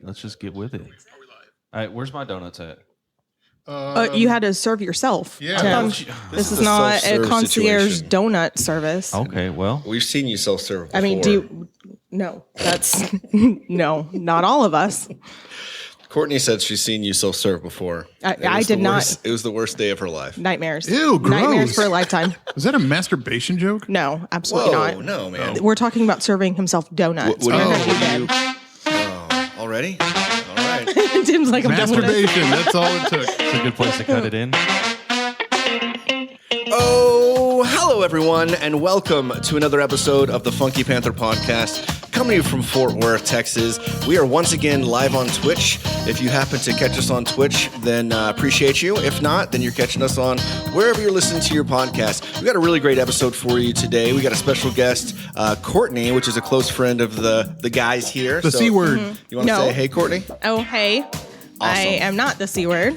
let's just get with it. All right, where's my donuts at? You had to serve yourself. Yeah. This is not a concierge situation. donut service. Okay, well, We've seen you self-serve before. I mean, no, that's no, not all of us. Courtney said she's seen you self-serve before. I did not. It was the worst day of her life. Nightmares. Ew, gross. Nightmares for a lifetime. Is that a masturbation joke? No, absolutely Whoa, not. no, man. We're talking about serving himself donuts. What do you We're do? gonna be dead. Already? All right. Tim's like, I'm done with this. Masturbation. That's all it took. it's a good place to cut it in. Oh, hello, everyone, and welcome to another episode of the Funky Panther podcast. Coming to you from Fort Worth, Texas. We are once again live on Twitch. If you happen to catch us on Twitch, then appreciate you. If not, then you're catching us on wherever you're listening to your podcast. We got a really great episode for you today. We got a special guest, Courtney, which is a close friend of the guys here. The C word. You want to say hey, Courtney? Oh, hey. Awesome. I am not the C word.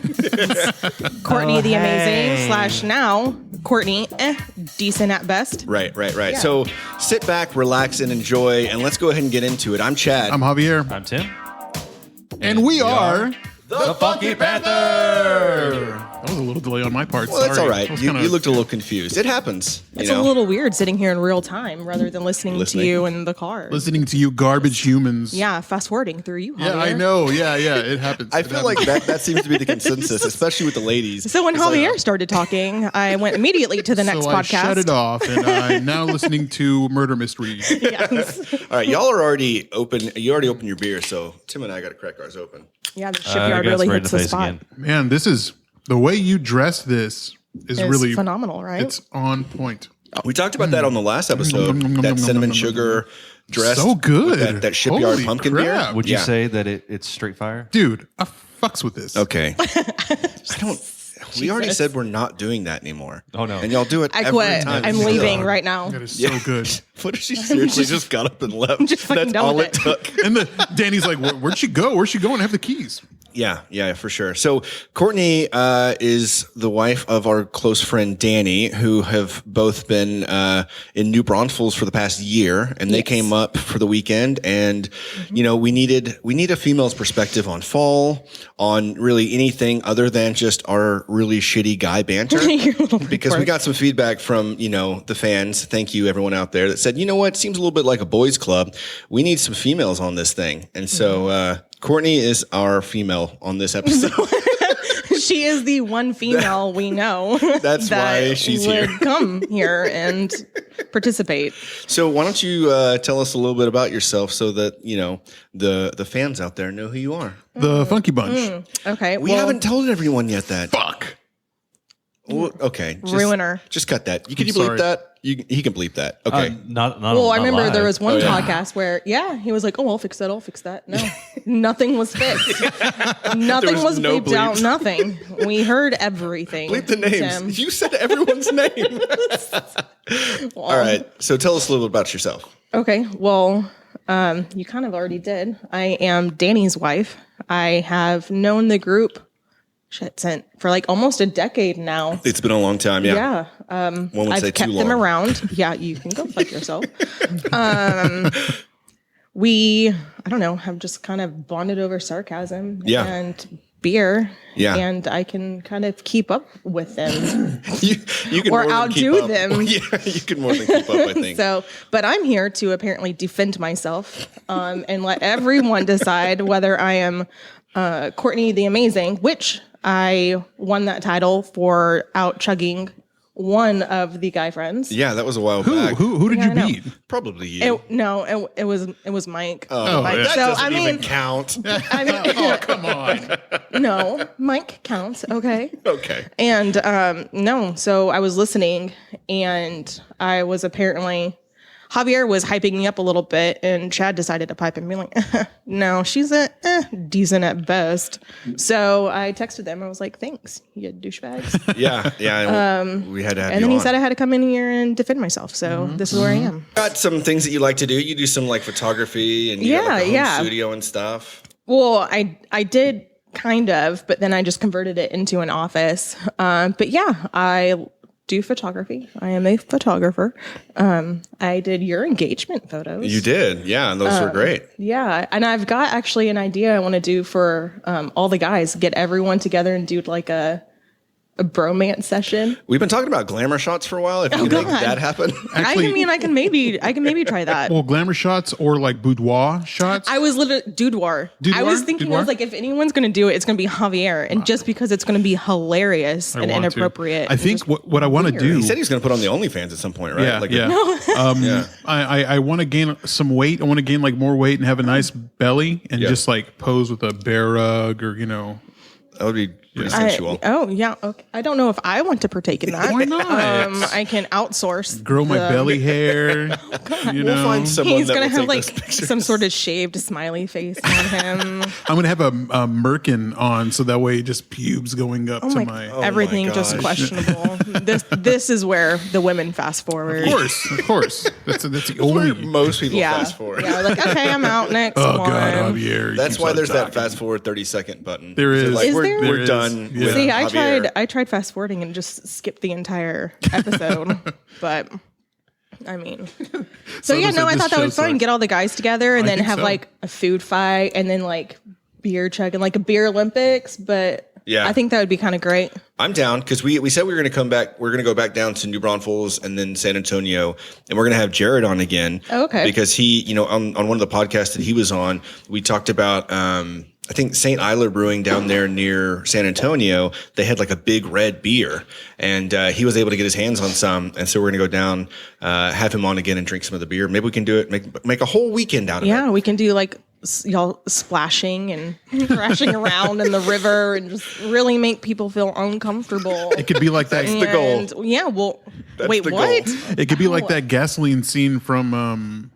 Courtney the Amazing / now Courtney, decent at best. Right. Yeah. So sit back, relax, and enjoy, and let's go ahead and get into it. I'm Chad. I'm Javier. I'm Tim. And we are the Funky Panther! That was a little delay on my part. Well, that's Sorry. all right. You looked a little confused. It happens. It's a little weird sitting here in real time rather than listening to you in the car. Listening to you garbage humans. Yeah, fast forwarding through you, Javier. Yeah, I know. Yeah, it happens. I feel like that seems to be the consensus, especially with the ladies. So when It's Javier started talking, I went immediately to the next so podcast. I shut it off, and I'm now listening to Murder Mystery. Yes. all right, y'all are already open. You already opened your beer, so Tim and I got to crack ours open. Yeah, the shipyard really hits the spot. Man, this is the way you dress. This is It's really phenomenal, right? It's on point. We talked about that on the last episode. That cinnamon sugar dress, So good. with that shipyard Holy pumpkin crap. beer. Would you Yeah. say that it's straight fire? Dude, I fucks with this. Okay. I don't. We already said we're not doing that anymore. Oh, no. And y'all do it I every quit. time. I'm leaving right now. That is so good. What if she seriously just got up and left? just fucking That's done all with it it. took. And Danny's like, where'd she go? Where's she going? I have the keys. Yeah, for sure. So Courtney is the wife of our close friend Danny, who have both been in New Braunfels for the past year, and they came up for the weekend. And you know, we need a female's perspective on fall, on really anything other than just our really shitty guy banter. Because we got some feedback from the fans. Thank you, everyone out there that said, you know what, seems a little bit like a boys' club. We need some females on this thing, and so. Courtney is our female on this episode. She is the one female we know. That's that why she's would here. come here and participate. So why don't you tell us a little bit about yourself so that, the fans out there know who you are. The Funky Bunch. Okay. We haven't told everyone yet that. Fuck. Well, okay. Ruiner. Just cut that. Can you sorry. bleep that? He can bleep that. Okay. Not Well, I remember live. there was one Oh, yeah. podcast where, he was like, "Oh, I'll fix that." No, nothing was fixed. Nothing was was no bleeped out. bleeps. Nothing. We heard everything. Bleep the names. Tim. You said everyone's name. All right. So tell us a little bit about yourself. Okay. Well, you kind of already did. I am Danny's wife. I have known the group for like almost a decade now. It's been a long time. Yeah. Yeah. One would say I've kept too them long. around. Yeah, you can go fuck yourself. I don't know, have just kind of bonded over sarcasm and beer. Yeah. And I can kind of keep up with them. You can Or more than outdo keep up. them. Yeah, you can more than keep up, I think. So, but I'm here to apparently defend myself and let everyone decide whether I am Courtney the Amazing, which I won that title for out chugging one of the guy friends. Yeah, that was a while back. Who did you I know. beat? Probably you. It was Mike. Oh, Mike. yeah. That So doesn't even count. I mean, Oh, come on. no, Mike counts. Okay. Okay. And no, so I was listening, and I was apparently Javier was hyping me up a little bit, and Chad decided to pipe and be like, "No, she's decent at best." So I texted them. I was like, "Thanks, you douchebags." Yeah. We had to have And you then he on. said I had to come in here and defend myself. So this is where I am. Got some things that you like to do. You do some like photography and you got, like, a home Yeah. studio and stuff. Well, I did kind of, but then I just converted it into an office. But yeah, I do photography. I am a photographer. I did your engagement photos. You did. Yeah. And those were great. Yeah. And I've got actually an idea I want to do for all the guys, get everyone together and do like a bromance session. We've been talking about glamour shots for a while. If you can make that happen. Actually, I can maybe try that. well, glamour shots or like boudoir shots. I was literally Doudoir. I was thinking, I was like, if anyone's going to do it, it's going to be Javier, and just because it's going to be hilarious and inappropriate. I think what I want to do. He said he's going to put on the OnlyFans at some point, right? Yeah. I want to gain some weight. I want to gain like more weight and have a nice belly and just like pose with a bear rug or that would be pretty sensual. Okay. I don't know if I want to partake in that. Why not? I can outsource. Grow my belly hair. We'll find someone He's that gonna will have take like those pictures. some sort of shaved smiley face on him. I'm gonna have a merkin on so that way just pubes going up to my. Everything my just gosh. questionable. This is where the women fast forward. Of course. That's the only. Most people fast forward. Yeah, like okay, I'm out next Oh one. God, Javier! That's why there's that fast forward 30-second button. There is. Like, Is there? we're There done. is. with Yeah. See, Javier. I tried fast forwarding and just skipped the entire episode, but I mean, so yeah, does no, it- I this thought that show was fun. sucks. Get all the guys together and then think have so. like a food fight and then like beer chugging, like a beer Olympics. But Yeah. I think that would be kind of great. I'm down because we said we were going to come back. We're going to go back down to New Braunfels and then San Antonio, and we're going to have Jared on again. Oh, okay. Because he, on one of the podcasts that he was on, we talked about. I think St. Isler Brewing down there near San Antonio, they had like a big red beer, and he was able to get his hands on some, and so we're going to go down, have him on again, and drink some of the beer. Maybe we can do it, make a whole weekend out of it. Yeah, we can do like y'all splashing and crashing around in the river and just really make people feel uncomfortable. It could be like that. the goal. Yeah, well, wait, the what? goal. It could be like that gasoline scene from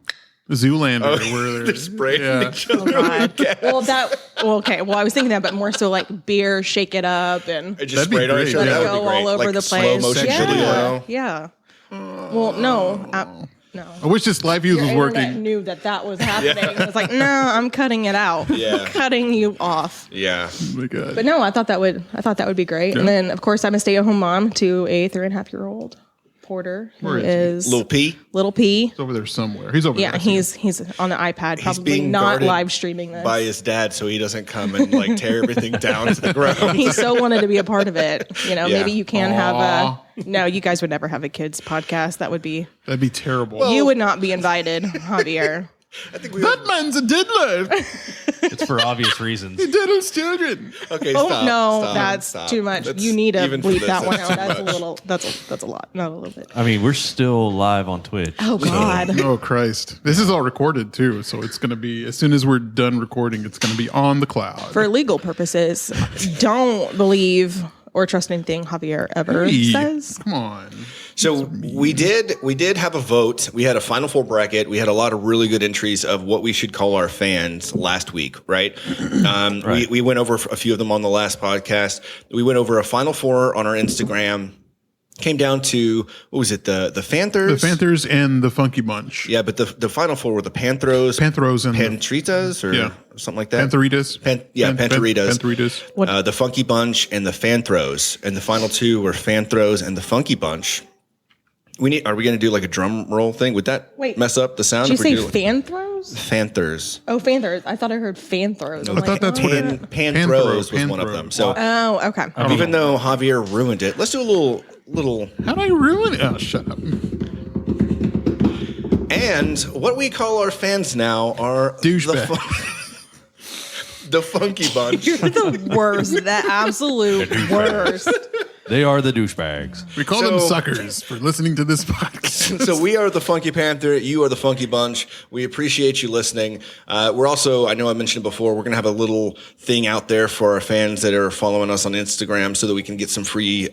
Zoolander where They're spraying Yeah. each other. Oh, God. Okay. Well, I was thinking that, but more so like beer, shake it up, and It just That'd be sprayed on great. each other. Let That it would go be great. all over Like the slow place. motion Yeah, video. yeah. Well, no. No. I wish this live view was Your internet working. knew that was happening. It was like, no, I'm cutting it out. Yeah. I'm cutting you off. Yeah. Oh my God. But no, I thought that would be great. And then, of course, I'm a stay-at-home mom to a 3.5-year-old Porter, who Where is Little P. Little P. He's over there somewhere. He's over Yeah, there. he's on the iPad, He's probably being not guarded live streaming this. by his dad so he doesn't come and like tear everything down to the ground. He so wanted to be a part of it. Yeah. Maybe you can have Aw. no, you guys would never have a kids podcast. That would be, That'd be terrible. you would not be invited, Javier. I think we that man's a diddler. It's for obvious reasons. He diddles children. Okay, Oh stop. no, stop, that's stop. too much. That's- You need to even for bleep this, that one that's out. too That's a much. little. That's a lot. Not a little bit. I mean, we're still live on Twitch. Oh God. Oh Christ! This is all recorded too, so it's gonna be as soon as we're done recording, it's gonna be on the cloud. For legal purposes, don't believe or trust anything Javier ever Hey, says. come on. So we did have a vote. We had a Final Four bracket. We had a lot of really good entries of what we should call our fans last week, right? Right. We went over a few of them on the last podcast. We went over a Final Four on our Instagram. Came down to, what was it, the Panthers? The Panthers and the Funky Bunch. Yeah, but the Final Four were the Panthros, Panthros and Pantritas, or Yeah. something like that. Pantheritas. Pantheritas. Pantheritas. The Funky Bunch and the Fanthros, and the final two were Fanthros and the Funky Bunch. Are we going to do like a drum roll thing? Would that mess up the sound? Did you if we say do fan throws? Fanthers? Oh, fan throws. I thought I heard fan throws. I thought that's what it. Panthros was one of them. So Oh, okay. even though Javier ruined it, let's do a little. How'd I ruin it? Oh, shut up. And what we call our fans now are Douchebag. the Funky Bunch. You're the worst. The absolute worst. They are the douchebags. We call them suckers for listening to this podcast. So we are the Funky Panther. You are the Funky Bunch. We appreciate you listening. We're also, I know I mentioned it before, we're going to have a little thing out there for our fans that are following us on Instagram so that we can get some free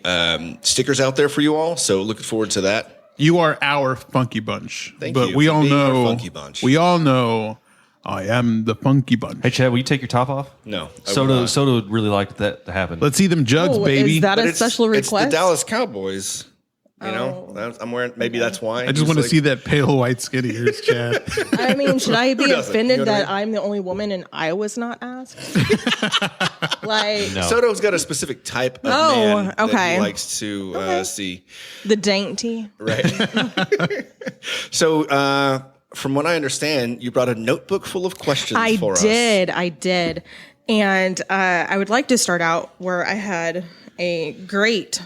stickers out there for you all. So looking forward to that. You are our Funky Bunch. Thank but you we for all being our know. Funky Bunch. We all know I am the Funky Bunch. Hey, Chad, will you take your top off? No. I will not. Soda would really like that to happen. Let's see them jugs, Oh, baby. is that But a special It's request? the Dallas Cowboys. You know, I'm wearing. Maybe that's why. I just want to see that pale white skin of yours, Chad. I mean, should I be offended You know what I that I'm the only woman and I was not asked? Like, No. Soto's got a specific type of man that okay. he likes to see. the dainty. Right. So, from what I understand, you brought a notebook full of questions for us. I did. And I would like to start out where I had a great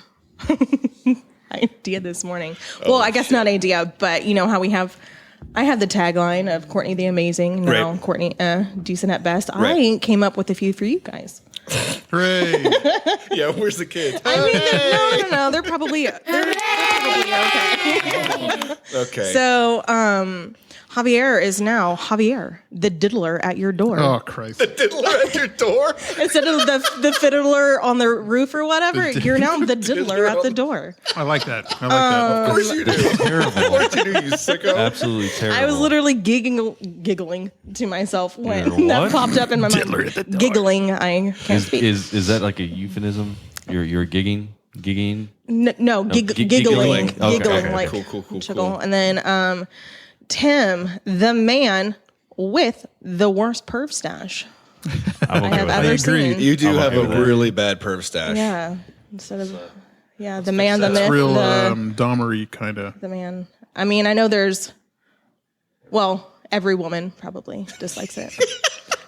idea this morning. Well, I guess not idea, but you know how I have the tagline of Courtney the Amazing. No, Right. Courtney, decent at best. Right. I came up with a few for you guys. Hooray. Yeah, where's the kids? I mean, no. They're probably okay. Okay. So, Javier is now Javier, the diddler at your door. Oh, Christ. Diddler at your door? Instead of the fiddler on the roof or whatever, you're now the diddler at the door. I like that. Of course you do. Terrible. Of course you do, you sicko. Absolutely terrible. I was literally giggling to myself when You're that what? popped up in my mind. Giggling, I can't speak. Is that like a euphemism? You're gigging? No, giggling. giggling, Okay, okay, like cool. chuckle. And then Tim, the man with the worst perv stash I'm okay I have with ever that. seen. You do I'm have okay a with that. really bad perv stash. Yeah, instead of the man, the That's myth, real the Dahmer-y kind of. man. I mean, I know every woman probably dislikes it.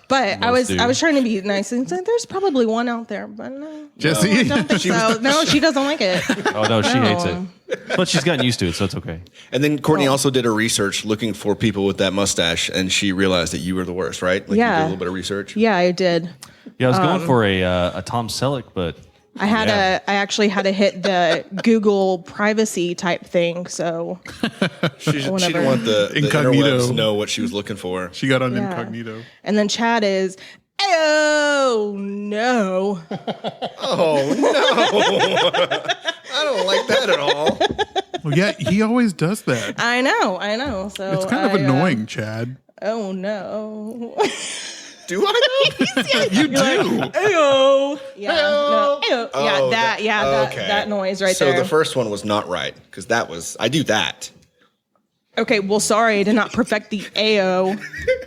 But I was trying to be nice and said there's probably one out there, but no. Jesse? I don't think so. No, she doesn't like it. Oh no, she hates No. it. But she's gotten used to it, so it's okay. And then Courtney also did a research looking for people with that mustache, and she realized that you were the worst, right? Like you did Yeah. a little bit of research. Yeah, I did. Yeah, I was going for a Tom Selleck, but I actually had to hit the Google privacy type thing. So She didn't Whatever. want the Incognito. interwebs to know what she was looking for. She got on Yeah. incognito. and then Chad is, oh no, Oh, no. I don't like that at all. Well, yeah, he always does that. I know. So It's kind of annoying, Chad. Oh no. Do I know? You do. Ew. Yeah. No. Ew. Yeah. Oh, That noise right so there. So the first one was not right, because I do that. Okay. Well, sorry, I did not perfect the AO.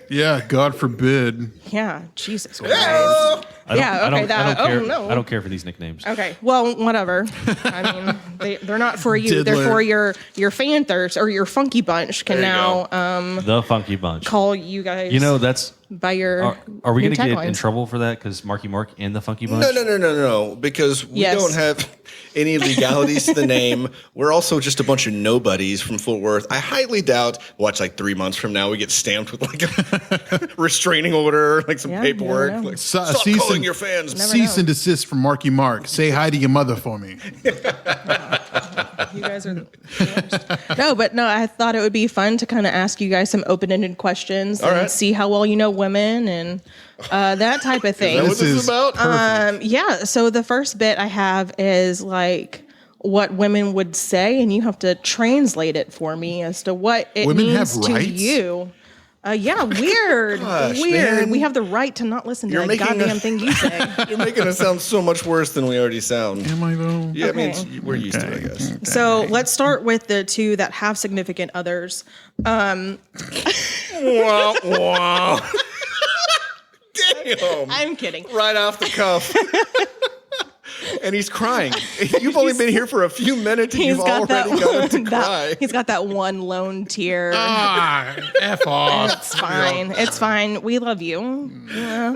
Yeah, God forbid. Yeah. Jesus Christ. Oh, I don't, Yeah, I don't, okay, that- I don't care. oh, no. I don't care for these nicknames. Okay. Well, whatever. I mean, they're not for you. They're Diddler. for your Panthers or your Funky Bunch can There you now The Funky Bunch. call you guys. You know, that's. by your. Are we new going to get in taglines. trouble for that? Because Marky Mark and the Funky Bunch? No, because we Yes. don't have any legalities to the name. We're also just a bunch of nobodies from Fort Worth. I highly doubt, watch like 3 months from now, we get stamped with like a restraining order, like some Yeah, you paperwork. never know. Like, So- stop cease calling and- your fans. Cease and desist from Marky Mark. Say hi to your mother for me. You guys are the worst. No, I thought it would be fun to kind of ask you guys some open-ended questions and right. see how well you know women and that type of thing. Is that what this is about? Yeah. So the first bit I have is like what women would say, and you have to translate it for me as to what it Women means have to rights? you. Yeah, weird. Gosh, weird. man. We have the right to not listen to You're a making goddamn a- thing you say. You're making us sound so much worse than we already sound. Am I though? Yeah, I mean, Okay. we're used to it, I guess. So let's start with the two that have significant others. Wow. Damn. I'm kidding. Right off the cuff. And he's crying. You've only been here for a few minutes and you've already got him to cry. He's got that one lone tear. Ah, F off. It's fine. It's fine. We love you. Yeah.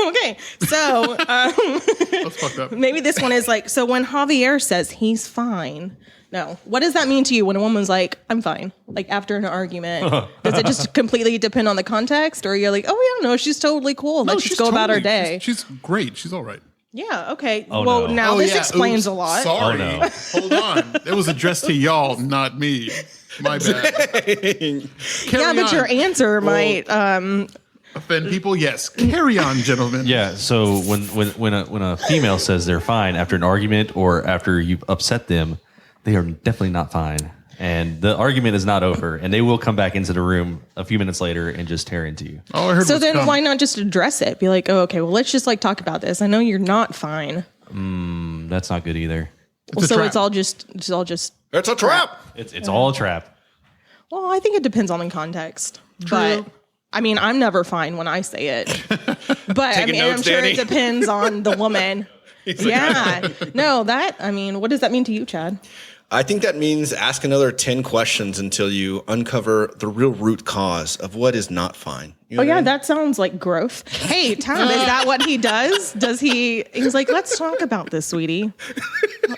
Okay. So That's fucked up. maybe this one is like, so when Javier says he's fine, no, what does that mean to you when a woman's like, I'm fine? Like after an argument, does it just completely depend on the context, or you're like, oh yeah, no, she's totally cool. Let's just go about our day. She's great. She's all right. Yeah. Okay. Oh, well, no. now Oh, this yeah. explains Oops. a lot. Sorry. Oh, no. Hold on. It was addressed to y'all, not me. My bad. Yeah, Carry but on. your answer might. Offend people? Yes. Carry on, gentlemen. Yeah, so when a female says they're fine after an argument or after you've upset them, they are definitely not fine. And the argument is not over, and they will come back into the room a few minutes later and just tear into you. All I heard So was then, come. why not just address it? Be like, oh, okay, well, let's just like talk about this. I know you're not fine. That's not good either. It's a So trap. it's all just It's a trap. It's all a trap. well, I think it depends on the context. But I mean, I'm never fine when I say it. But I mean, notes, I'm sure Danny. it depends on the woman. Yeah. No, what does that mean to you, Chad? I think that means ask another 10 questions until you uncover the real root cause of what is not fine. You know Oh what I yeah, mean? that sounds like growth. Hey, Tom, is that what he does? He's like, let's talk about this, sweetie.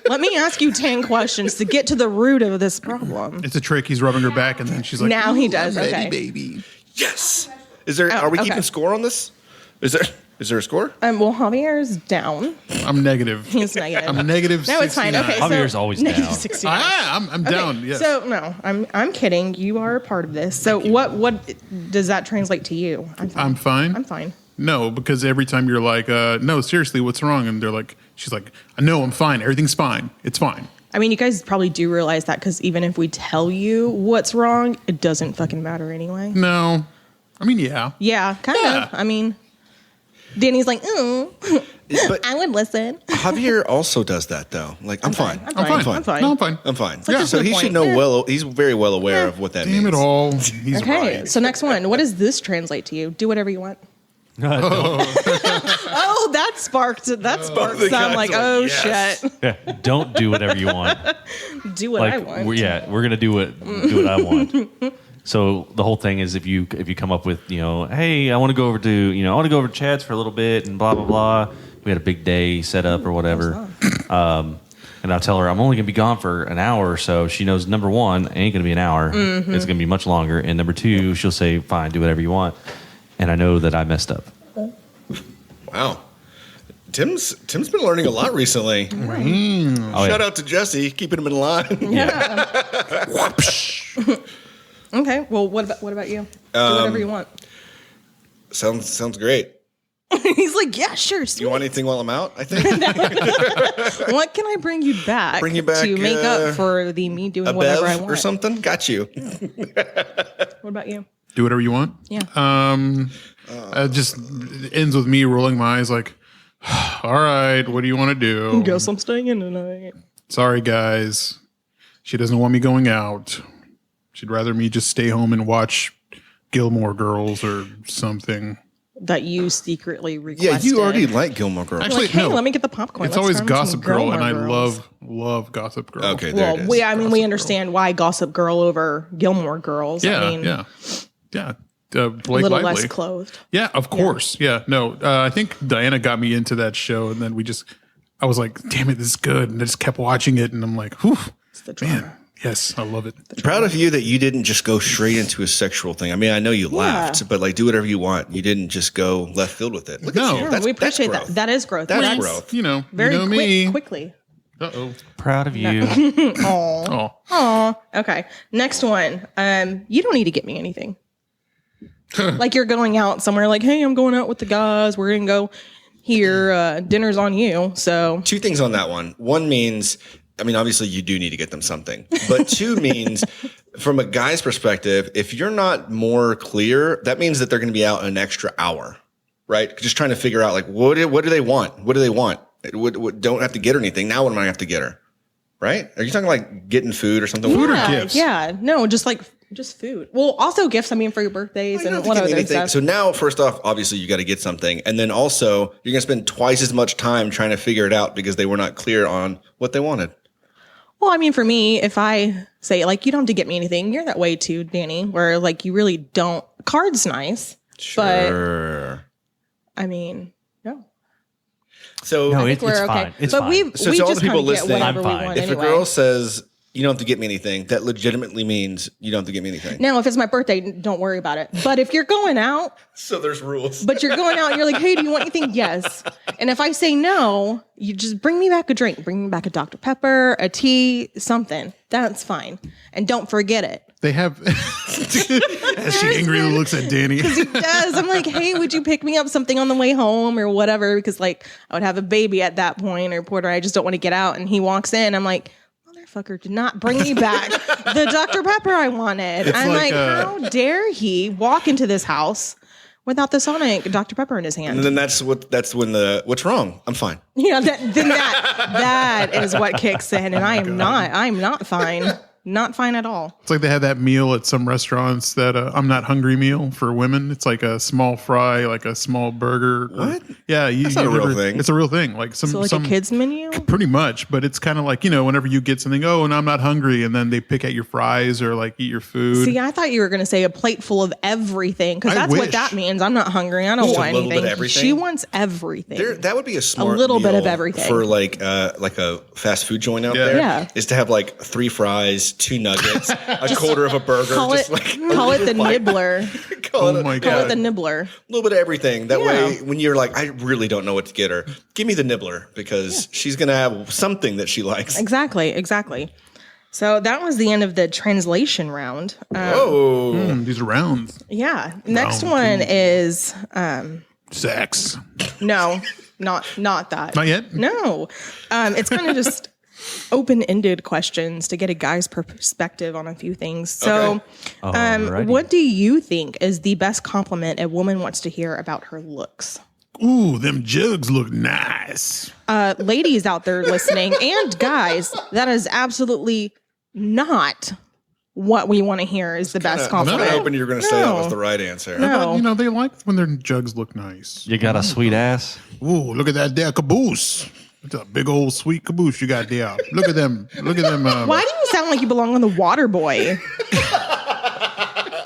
Let me ask you 10 questions to get to the root of this problem. It's a trick. He's rubbing her back, and then she's like, Now he "Ooh, does, I'm ready, okay. baby." Yes. Are we okay. keeping score on this? Is there a score? Well, Javier's down. I'm negative. He's negative. I'm negative. No, it's fine. 69. Okay, Javier's so always negative down. 69. I'm down. Yes. So no, I'm kidding. You are a part of this. So what does that translate to you? I'm fine. I'm fine. No, because every time you're like, no, seriously, what's wrong? And they're like, she's like, no, I'm fine. Everything's fine. It's fine. I mean, you guys probably do realize that because even if we tell you what's wrong, it doesn't fucking matter anyway. No. I mean, yeah. Yeah, kind Yeah. of. I mean, Danny's like, But I would listen. Javier also does that though. Like, I'm fine. I'm fine. I'm fine. No, I'm fine. I'm fine. Yeah. So he point. should know Yeah. well. He's very well aware of what that means. Damn it all. He's Okay, right. so next one. What does this translate to you? Do whatever you want. Oh, that sparked some guys like, are oh like, yes. shit. Yeah, don't do whatever you want. Do what I want. We're gonna do what I want. So the whole thing is if you come up with, hey, I want to go over to Chad's for a little bit and blah blah blah. We had a big day set up or whatever. And I'll tell her I'm only gonna be gone for an hour or so. She knows number one, it ain't gonna be an hour. Mm-hmm. It's gonna be much longer. And number two, she'll say, fine, do whatever you want. And I know that I messed up. Wow. Tim's been learning a lot recently. Oh, Shout yeah. out to Jesse, keeping him in line. Okay. Well, what about you? Do whatever you want. Sounds great. He's like, yeah, sure. Sweet. You want anything while I'm out? I think What can I bring you back? Bring you back, to make up for the me doing a whatever I bev want or something. Got you. What about you? Do whatever you want. Yeah. It just ends with me rolling my eyes like, all right, what do you want to do? Guess I'm staying in tonight. Sorry, guys. She doesn't want me going out. She'd rather me just stay home and watch Gilmore Girls or something. That you secretly Yeah, requested. you already like Gilmore Girls. Actually, Like, hey, no. let me get the popcorn. It's Let's always turn on some Gossip Girl, and I Gilmore Girls. love Gossip Girl. Okay, there Well, it is. we Gossip understand why Gossip Girl over Gilmore Girls. Yeah, I mean, yeah. a Blake little Lively. less clothed. Yeah, of course. Yeah, no. I think Diana got me into that show, and then I was like, damn it, this is good. And I just kept watching it, and I'm like, whew, It's the drama. man, yes, I love it. Proud of you that you didn't just go straight into a sexual thing. I mean, I know you laughed, but like, do whatever you want. You didn't just go left field with it. Look No. at you. Yeah, We appreciate that's that. That is growth. That's Please. growth. You know, Very you know me. quickly. Uh-oh. Proud of you. Oh, Aw. Okay. Next one. You don't need to get me anything. Like you're going out somewhere like, hey, I'm going out with the guys. We're going to go here. Dinner's on you. So Two things on that one. One means, I mean, obviously you do need to get them something, but two means from a guy's perspective, if you're not more clear, that means that they're going to be out an extra hour, right? Just trying to figure out like, what do they want? What do they want? Don't have to get her anything. Now what am I going to have to get her? Right? Are you talking like getting food or something? Food or yeah, gifts? yeah. No, just food. Well, also gifts. I mean, for your birthdays You don't and have to what get other anything. stuff. So now, first off, obviously you got to get something. And then also you're going to spend twice as much time trying to figure it out because they were not clear on what they wanted. Well, I mean, for me, if I say like, you don't have to get me anything, you're that way too, Danny, where like you really don't. Card's nice, Sure. but I mean, no. So No, I think it's we're okay. fine. It's but fine. we So to all just the people kind of get listening, whatever I'm we fine. want if anyway. a girl says, you don't have to get me anything, that legitimately means you don't have to get me anything. Now, if it's my birthday, don't worry about it. But if you're going out, So there's rules. but you're going out and you're like, hey, do you want anything? Yes. And if I say no, you just bring me back a drink. Bring me back a Dr. Pepper, a tea, something. That's fine. And don't forget it. they have. As she angrily looks at Danny. He does. I'm like, hey, would you pick me up something on the way home or whatever? Because like I would have a baby at that point or Porter, I just don't want to get out. And he walks in. I'm like, motherfucker did not bring me back the Dr. Pepper I wanted. It's I'm like, like, how dare he walk into this house without the Sonic Dr. Pepper in his hand. And then that's when what's wrong? I'm fine. Yeah, that is what kicks in, and I'm not fine. Not fine at all. It's like they have that meal at some restaurants that I'm not hungry meal for women. It's like a small fry, like a small burger. What? Yeah, that's not a real thing. It's a real thing. Like some a kids menu. Pretty much, but it's kind of like whenever you get something, and I'm not hungry, and then they pick at your fries or like eat your food. See, I thought you were going to say a plate full of everything because that's what that means. I'm not hungry. I don't want anything. Bit of everything. She wants everything. That would be a smart little bit meal of everything for like a fast food joint out there. Yeah. Is to have like 3 fries, 2 nuggets. A quarter of a burger. Call it the nibbler. Call it the nibbler. A little bit of everything. That way, when you're like, I really don't know what to get her, give me the nibbler because she's going to have something that she likes. Exactly. So that was the end of the translation round. These are rounds. Yeah. Next one is sex. No, not that. Not yet? No. It's kind of just open-ended questions to get a guy's perspective on a few things. So, what do you think is the best compliment a woman wants to hear about her looks? Ooh, them jugs look nice. Ladies out there listening and guys, that is absolutely not what we want to hear is the best compliment. I was hoping you were going to say that was the right answer. No. They like when their jugs look nice. You got a sweet ass. Ooh, look at that there caboose. It's a big old sweet caboose you got there. Look at them. Look at them. Why do you sound like you belong on the Water Boy?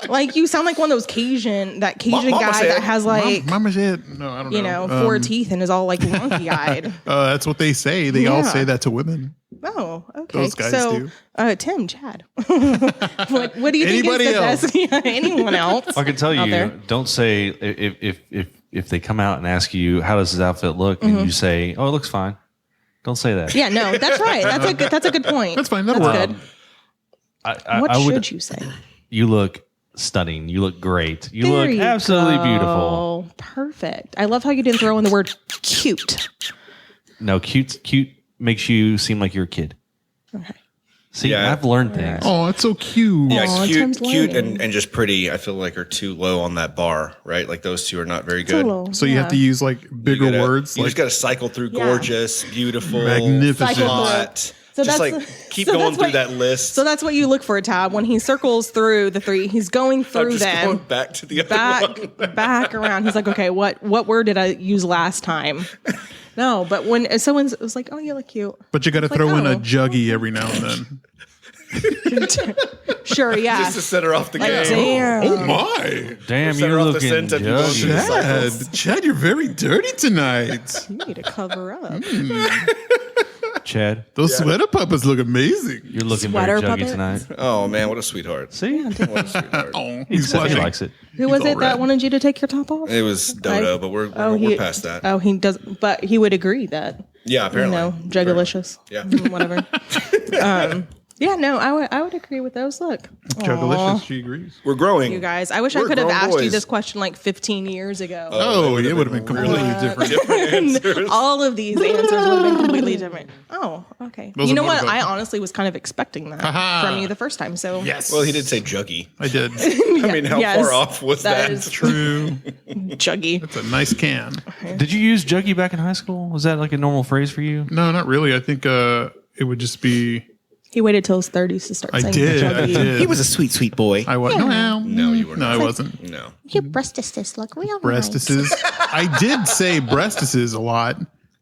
Like you sound like one of those Cajun guy that has like Mama said, no, I don't know. 4 teeth and is all like wonky eyed. That's what they say. They all say that to women. Oh, okay. Those guys do. Tim, Chad, what do you think Anybody is the best? Anyone else? I can tell you, there? don't say if they come out and ask you how does his outfit look, and you say, oh, it looks fine. Don't say that. Yeah, no, that's right. That's a good point. That's fine. That'll work. Good. I should you say? You look stunning. You look great. You look absolutely beautiful. Perfect. I love how you didn't throw in the word cute. No, cute makes you seem like you're a kid. Okay. See, I've learned things. Oh, it's so cute. Yeah, cute and just pretty, I feel like are too low on that bar, right? Like those two are not very good. So you have to use like bigger words. You just got to cycle through gorgeous, beautiful, magnificent, hot. So just keep going through that list. So that's what you look for, Tab. When he circles through the 3, he's going through them. Going back to the other one. Back around. He's like, okay, what word did I use last time? No, but when someone was like, oh, you look cute. But you got to throw in a juggy every now and then. Sure, yeah. Just to set her off the game. Damn. Oh my. Damn, you're looking Chad, you're very dirty tonight. You need to cover up. Chad, those sweater puppets look amazing. You're looking very juggy tonight. Oh man, what a sweetheart. See? What a sweetheart. Oh, He likes it. Who was it that wanted you to take your top off? It was Dodo, but we're past that. Oh, he does, but he would agree that. Yeah, apparently. Juggalicious. Yeah. Whatever. Yeah, no, I would agree with those. Look. Juggalicious, she agrees. We're growing. You guys, I wish I could have asked you this question like 15 years ago. Oh, it would have been completely different. All of these answers would have been completely different. Oh, okay. Those you know are what? more I honestly was kind of expecting that from you the first time. So yes. Well, he did say juggy. I did. I mean, how far off was that? Is True. Juggy. That's a nice can. Did you use juggy back in high school? Was that like a normal phrase for you? No, not really. I think it would just be. He waited till his 30s to start saying I juggy. did. He was a sweet, sweet boy. I was. Yeah. No, you were No, not. I wasn't. No. Your breastises look real Breastises. I did say breastises a lot.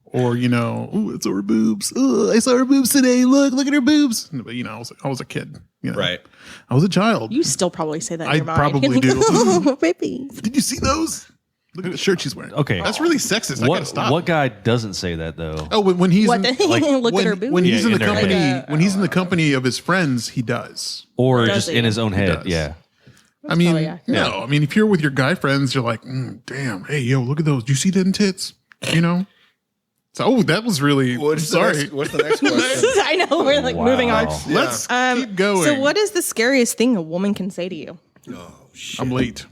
Or, ooh, it's her boobs. Ooh, I saw her boobs today. Look at her boobs. But, I was a kid. Right. I was a child. You still probably say that in I your mind. probably do. Oh, baby. Did you see those? Look at the shirt she's wearing. Okay. That's really sexist. I gotta stop. What guy doesn't say that though? Oh, when he's What in, look at her boobs. when he's in the in their company head. when he's in the company of his friends, he does. Or Does just he? in his own head? does. Yeah. I mean, probably accurate. no. I mean, if you're with your guy friends, you're like, damn, hey, yo, look at those. Do you see them tits? So, that was really sorry. What's the next question? I know we're moving on. Let's keep going. So, what is the scariest thing a woman can say to you? Oh, shit. I'm late.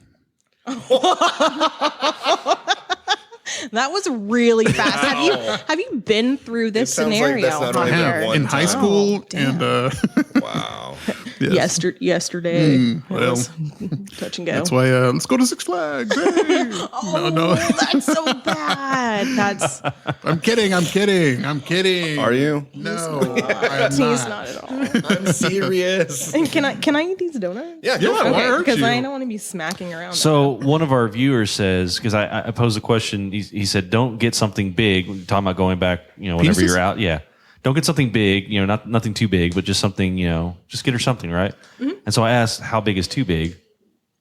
That was really fast. Have you been through this It sounds like scenario? that's not only been Javier? one In high school, damn. and Wow. yesterday. It well, was touch and go. That's why. Let's go to Six Flags. Hey! no. That's so bad. That's I'm kidding. Are you? No, I'm he's not. not at all. I'm serious. And can I eat these donuts? Yeah, go Yeah, for why it. aren't Because you? I don't want to be smacking around. So one of our viewers says, because I posed a question, he said, "Don't get something big." We're talking about going back, whenever Penises? you're out. Yeah, don't get something big. Nothing too big, but just something. Just get her something, right? Mm-hmm. And so I asked, "How big is too big?"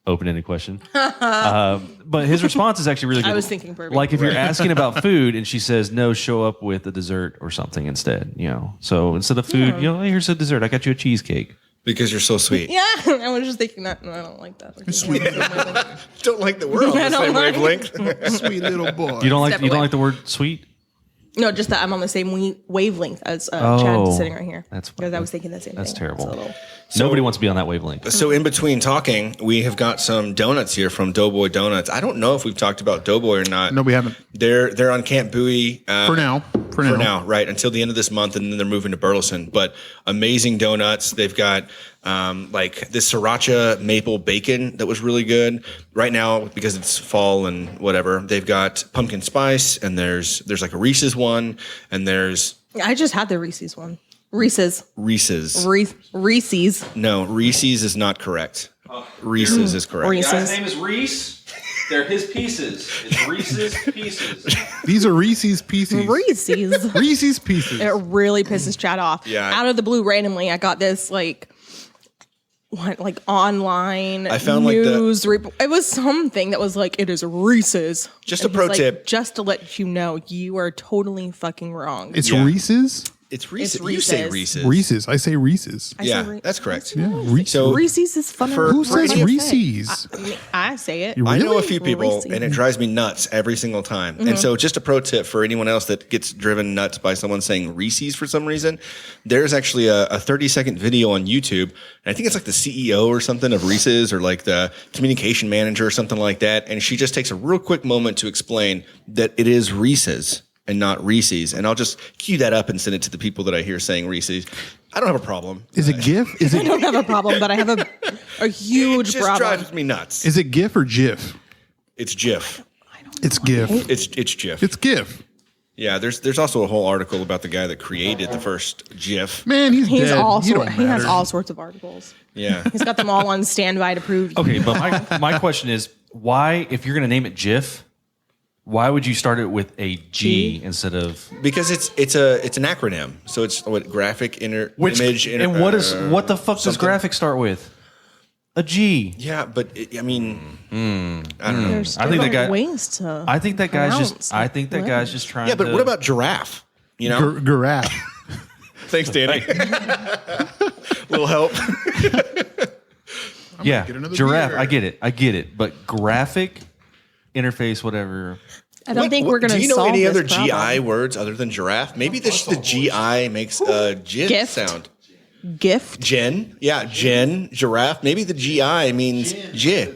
Open-ended question. But his response is actually really good. I was thinking Burby. Like if you're asking about food and she says no, show up with a dessert or something instead. So instead of food, hey, here's a dessert. I got you a cheesecake. Because you're so sweet. Yeah, I was just thinking that. No, I don't like that. Sweet. Don't like the world. I The don't same like- wavelength. Sweet little boy. You don't Step like away. the word sweet? No, just that I'm on the same wavelength as Oh, Chad sitting right here. that's because I was thinking the same That's thing. terrible. It's a little- Nobody wants to be on that wavelength. So in between talking, we have got some donuts here from Doughboy Donuts. I don't know if we've talked about Doughboy or not. No, we haven't. They're on Camp Bowie For now. For now, right until the end of this month, and then they're moving to Burleson. But amazing donuts. They've got like this sriracha maple bacon that was really good. Right now, because it's fall and whatever, they've got pumpkin spice, and there's like a Reese's one, and there's I just had the Reese's one. Reese's. Reese's. Reese's. No, Reese's is not correct. Reese's is correct. Reese's. Guy's name is Reese. They're his pieces. It's Reese's Pieces. These are Reese's Pieces. Reese's. Reese's Pieces. It really pisses Chad off. Yeah. Out of the blue, randomly, I got this online I found, like, news. It was something that was like, it is Reese's. Just And a pro he's like, tip. just to let you know, you are totally fucking wrong. It's Yeah. Reese's. It's Reese's. It's You say Reese's. Reese's. Reese's. I say Reese's. I say Yeah, that's correct. Yeah, Reese's. So Reese's is fun. Who says Reese's? I say it. You I know a Really? few people, Reese's. and it drives me nuts every single time. Mm-hmm. And so, just a pro tip for anyone else that gets driven nuts by someone saying Reese's for some reason, there's actually a 30-second video on YouTube, and I think it's like the CEO or something of Reese's, or like the communication manager or something like that, and she just takes a real quick moment to explain that it is Reese's and not Reese's. And I'll just cue that up and send it to the people that I hear saying Reese's. I don't have a problem. Is it GIF? Is I it don't have a problem, but I have a huge It just problem. drives me nuts. is it GIF or GIF? It's GIF. It's GIF. It's GIF. It's GIF. Yeah, there's also a whole article about the guy that created the first GIF. Man, he's He's dead. all He don't he has matter. all sorts of articles. Yeah. He's got them all on standby to prove. Okay, but my question is, why, if you're going to name it GIF, why would you start it with a G instead of Because it's an acronym. So it's what graphic image and what the fuck does something. graphic start with? A G. Yeah, but I mean, I don't know. There's I think that different guy- ways to. I think that guy's pronounce just. I think that guy's just trying. Yeah, but to, what about giraffe? You know? Giraffe. Thanks, Danny. Little help. yeah, get another giraffe? beer. I get it. But graphic interface, whatever. I don't think we're going to Do you know solve any this other problem. GI words other than giraffe? Maybe the GI makes gin Gift. sound. Gift. Gin. Yeah, gin, giraffe. Maybe the GI means J.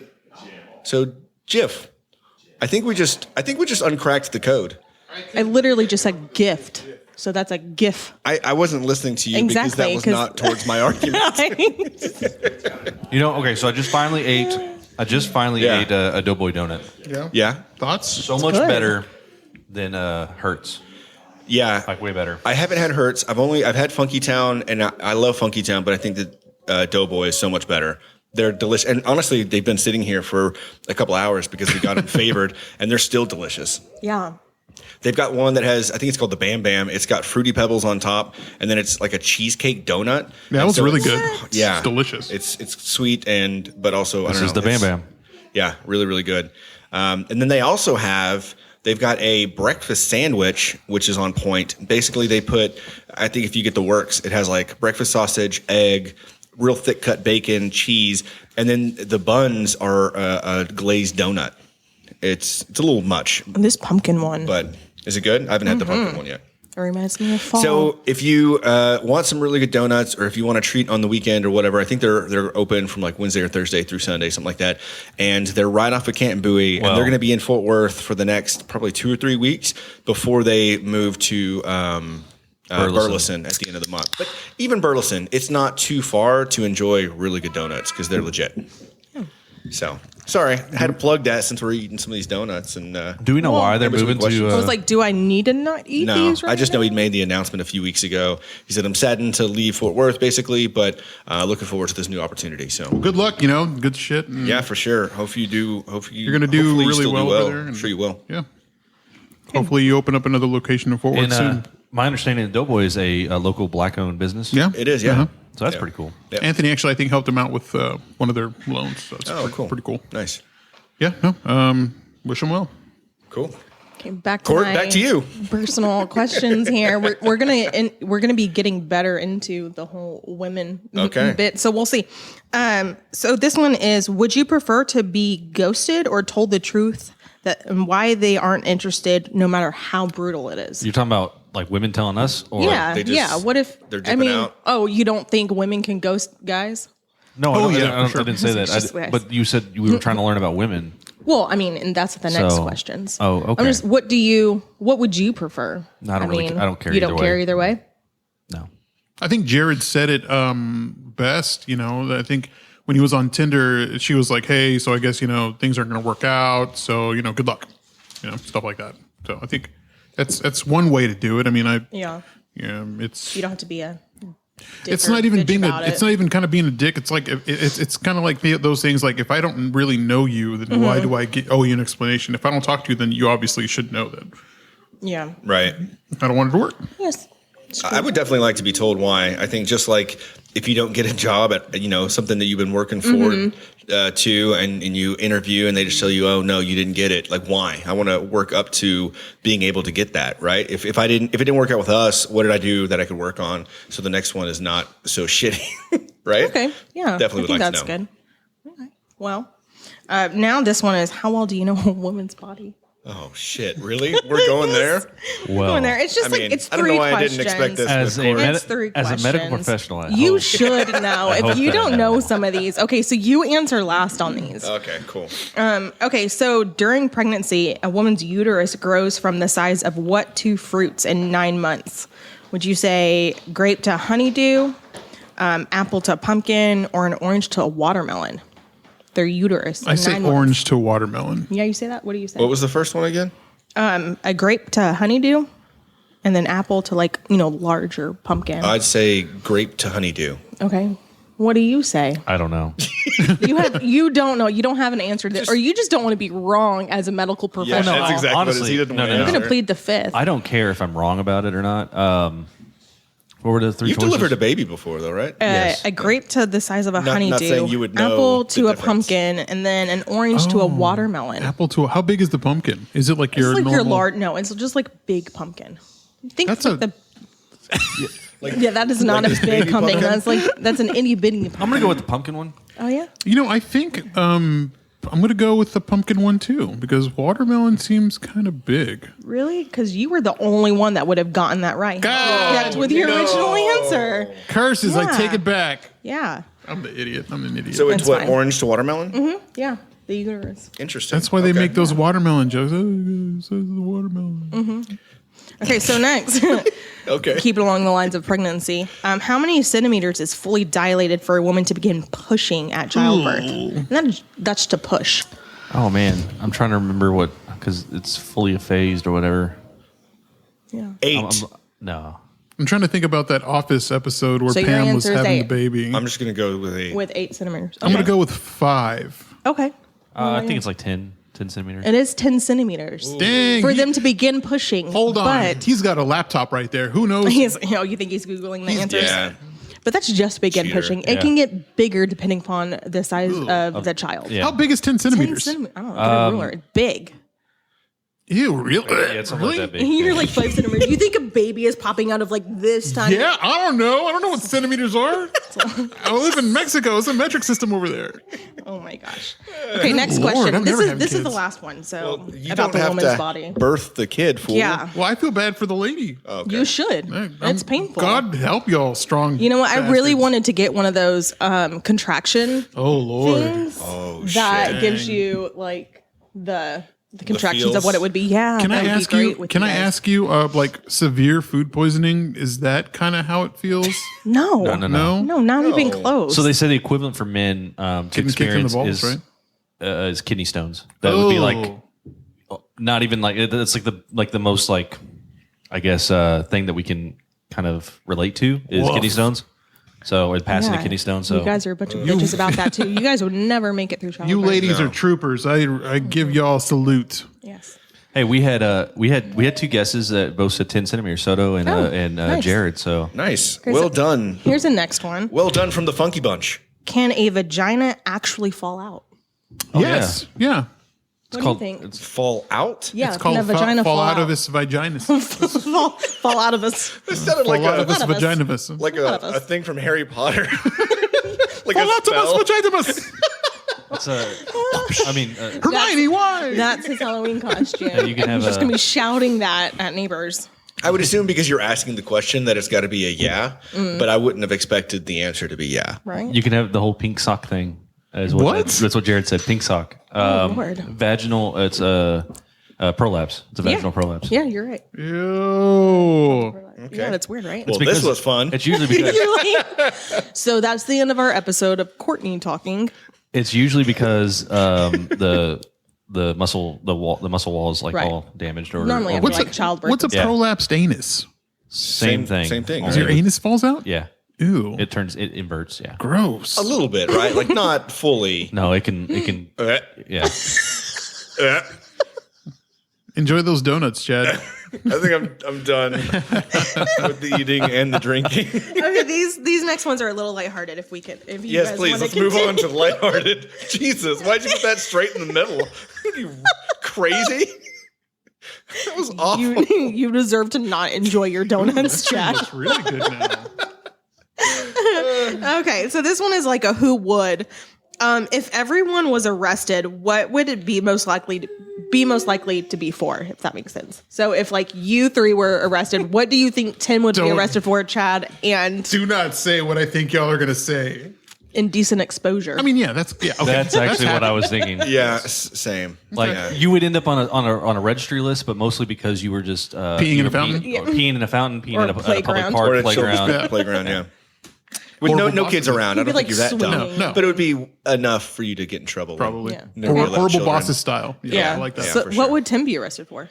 So GIF. I think we just uncracked the code. I literally just said gift. So that's a GIF. I wasn't listening to you because that Exactly, was 'cause- not towards my argument. Okay, so I just finally ate. Yeah. ate a Doughboy donut. Yeah. Thoughts? So much good. better than Hertz. Yeah. Like way better. I haven't had Hertz. I've had Funky Town, and I love Funky Town, but I think that Doughboy is so much better. They're delicious, and honestly, they've been sitting here for a couple hours because we got them favored, and they're still delicious. Yeah. They've got one that has, I think it's called the Bam Bam. It's got Fruity Pebbles on top, and then it's like a cheesecake donut. That And was so really it's- good. Yeah, It's delicious. It's sweet but also This I don't is know. the Bam it's- Bam. Yeah, really, really good. And then they also they've got a breakfast sandwich, which is on point. Basically, they put, I think if you get the works, it has like breakfast sausage, egg, real thick cut bacon, cheese, and then the buns are a glazed donut. It's a little much, This pumpkin one. but is it good? I haven't had the pumpkin one yet. It reminds me of fall. So if you want some really good donuts, or if you want to treat on the weekend or whatever, I think they're open from like Wednesday or Thursday through Sunday, something like that. And they're right off of Canton Bowie, and Wow. they're going to be in Fort Worth for the next probably 2 or 3 weeks before they move to Burleson at the end of the month. But even Burleson, it's not too far to enjoy really good donuts because they're legit. So, sorry, I had to plug that since we're eating some of these donuts. And do we know why they're moving to? I was like, do I need to not eat these? I just know he made the announcement a few weeks ago. He said, I'm saddened to leave Fort Worth, basically, but looking forward to this new opportunity. So, Good luck, good shit. yeah, for sure. Hope you do. You're going to do really well over there. I'm sure you will. Yeah. Hopefully you open up another location in Fort Worth soon. My understanding is Doughboy is a local black-owned business. Yeah. It is, yeah. Uh-huh. So that's pretty cool. Yep. Anthony actually, I think, helped him out with one of their loans. So it's Cool. pretty cool. Nice. Yeah. No. Wish him well. Cool. Okay, back to Court, my back to you. personal questions here. We're gonna be getting better into the whole women bit, so we'll see. So this one is: would you prefer to be ghosted or told the truth and why they aren't interested, no matter how brutal it is? You're talking about like women telling us, or What if they're dipping out? Oh, you don't think women can ghost guys? No, Oh, I yeah, for sure. didn't say that. But you said we were trying to learn about women. Well, I mean, and that's the next So- questions. oh, okay. I'm just, what would you prefer? I don't care You either don't way. care either way? No. I think Jared said it best. I think when he was on Tinder, she was like, "Hey, so I guess things aren't going to work out. So good luck." Stuff like that. So I think that's one way to do it. I mean, it's You don't have to be a dick it's or not even bitch being about it's not even kind of being a dick. It's like it's kind of like those things. Like if I don't really know you, then why do I owe you an explanation? If I don't talk to you, then you obviously should know that. Yeah. Right. I don't want it to work. Yes. I would definitely like to be told why. I think just like if you don't get a job at something that you've been working for to and you interview and they just tell you, oh no, you didn't get it. Like why? I want to work up to being able to get that, right? If it didn't work out with us, what did I do that I could work on so the next one is not so shitty, right? Okay. Yeah. Definitely I think would like that's to know. good. Okay. Well, now this one is: how well do you know a woman's body? Oh shit! Really? We're going there? Well, Going there. It's just it's I don't three know why questions. I didn't expect this. as with a, Court. It's three as a medical questions. professional, I You hope. should know. If you don't know some of these, okay, so you answer last on these. Okay, cool. Okay, so during pregnancy, a woman's uterus grows from the size of what two fruits in 9 months? Would you say grape to honeydew, apple to pumpkin, or an orange to a watermelon? Their uterus. I say orange to watermelon. Yeah, you say that? What do you say? What was the first one again? A grape to honeydew, and then apple to larger pumpkin. I'd say grape to honeydew. Okay. What do you say? I don't know. You don't know. You don't have an answer to this, or you just don't want to be wrong as a medical professional. that's exactly honestly, what it is. He didn't no, want no, to no. I'm going answer. to plead the fifth. I don't care if I'm wrong about it or not. What were the three You've choices? delivered a baby before, though, right? Yes. A grape to the size of a Not honeydew, saying you would know apple the to a difference. pumpkin, and then an orange to a watermelon. Apple to how big is the pumpkin? Is it like It's your like normal? your large. No, it's just like big pumpkin. Think That's like a- yeah, that is not like a this big baby pumpkin. pumpkin? That's an itty bitty pumpkin. I'm gonna go with the pumpkin one. Oh yeah. I think I'm going to go with the pumpkin one too because watermelon seems kind of big. Really? Because you were the only one that would have gotten that right. That's with your original answer. Curses! I Yeah. take it back. Yeah. I'm the idiot. I'm an idiot. So it's That's what, fine. orange to watermelon? Yeah. The uterus. Interesting. That's why they Okay. make those watermelon jokes. Oh, it says the watermelon. Okay, so next, Okay. keep it along the lines of pregnancy. How many centimeters is fully dilated for a woman to begin pushing at childbirth? And that's to push. Oh man, I'm trying to remember what because it's fully ephased or whatever. Yeah. 8. No, I'm trying to think about that Office episode where So your Pam was answer is having 8. the baby. I'm just going to go with 8. With 8 centimeters. I'm going to go with 5. Okay. I think it's like 10 centimeters. It is 10 centimeters Dang. for them to begin pushing. Hold on. But He's got a laptop right there. Who knows? you think he's Googling the answers? Yeah. But that's just begin Cheater. pushing. It Yeah. can get bigger depending upon the size of the child. Yeah. How big is 10 10 centimeters? centimeters. I don't know. Get a ruler. It's big. Ew, really? Yeah, it's something really? like that big. You're like 5 centimeters. You think a baby is popping out of like this tiny? Yeah, I don't know. I don't know what centimeters are. I live in Mexico. It's a metric system over there. Oh my gosh. Okay, next Lord, question. I'm This never is having this is the kids. last one. So You about don't the have woman's to body. birth the kid, fool. Yeah, Well, I feel bad for the lady. Okay. you should. It's painful. God help y'all, strong. You know what? I really bastards. wanted to get one of those contraction Oh Lord. things Oh, that shit. gives you like the the contractions of feels. what it would be. Yeah. Can that I would be ask great you? with Can I guys. ask you? Like severe food poisoning? Is that kind of how it feels? No. No. No, not even close. So they say the equivalent for men to Getting kicked in the experience balls, right? is kidney stones. That would be like Oh. not even like it's like the most like I guess thing that we can kind of relate to is Woof. kidney stones. So it's passing Yeah. a kidney stone. So you guys are a bunch of bitches about that too. You guys would never make it through childbirth. You ladies are troopers. I give y'all a salute. Yes. hey, we had two guesses that both said 10 centimeters, Soto and nice. Jared. So Nice. Well done. Here's the next one. Well done from the Funky Bunch. Can a vagina actually fall out? Yes. Yeah. What do you think? It's Fall out? Yeah, It's can a called vagina fall out of his vagina. fall out of us. It sounded Fall like out of his lot of us. vagina. like a thing from Harry Potter. Like Fall a out of spell. his vagina. it's I mean, Hermione, why? That's his Halloween costume. you can have He's just a- gonna be shouting that at neighbors. I would assume because you're asking the question that it's got to be a yeah, but I wouldn't have expected the answer to be yeah. Right? you can have the whole pink sock thing. Is What? That's what Jared said. Pink sock. Lord. Vaginal. It's a prolapse. It's a vaginal prolapse. Yeah, you're right. Ew. Yeah, that's weird, right? Well, because this was fun. It's usually because So that's the end of our episode of Courtney talking. the muscle wall is like Right. all damaged or Normally or after like childbirth. What's a Yeah. prolapsed anus? same thing. Same thing. Your right? anus falls out? Yeah. Ew. It inverts. Yeah. Gross. A little bit, right? Like not fully. No, it can. Uh, Yeah. uh. Enjoy those donuts, Chad. I think I'm done with the eating and the drinking. Okay, these next ones are a little lighthearted. If you Yes, guys please. wanna Let's move on continue. to lighthearted. Jesus, why'd you put that straight in the middle? Are you crazy? That was awful. You deserve to not enjoy your donuts, Chad. It's really good now. Okay, so this one is like a who would. If everyone was arrested, what would it be most likely to be for? If that makes sense. So if like you three were arrested, what do you think Tim would be Don't- arrested for? Chad and Do not say what I think y'all are going to say. indecent exposure. I mean, yeah, that's okay. That's actually what I was thinking. Yeah, same. Like Yeah. you would end up on a registry list, but mostly because you were just Peeing in a fountain? peeing in a fountain, peeing Or at a public playground. park, Or at children's playground. playground, yeah. With Horrible no bosses. kids around. I You'd be, don't think like, you're that dumb. swinging. No. But it would be enough for you to get in trouble. Probably. Yeah. Never allowed Horrible children. bosses style. Yeah, I like that. So for what sure. would Tim be arrested for?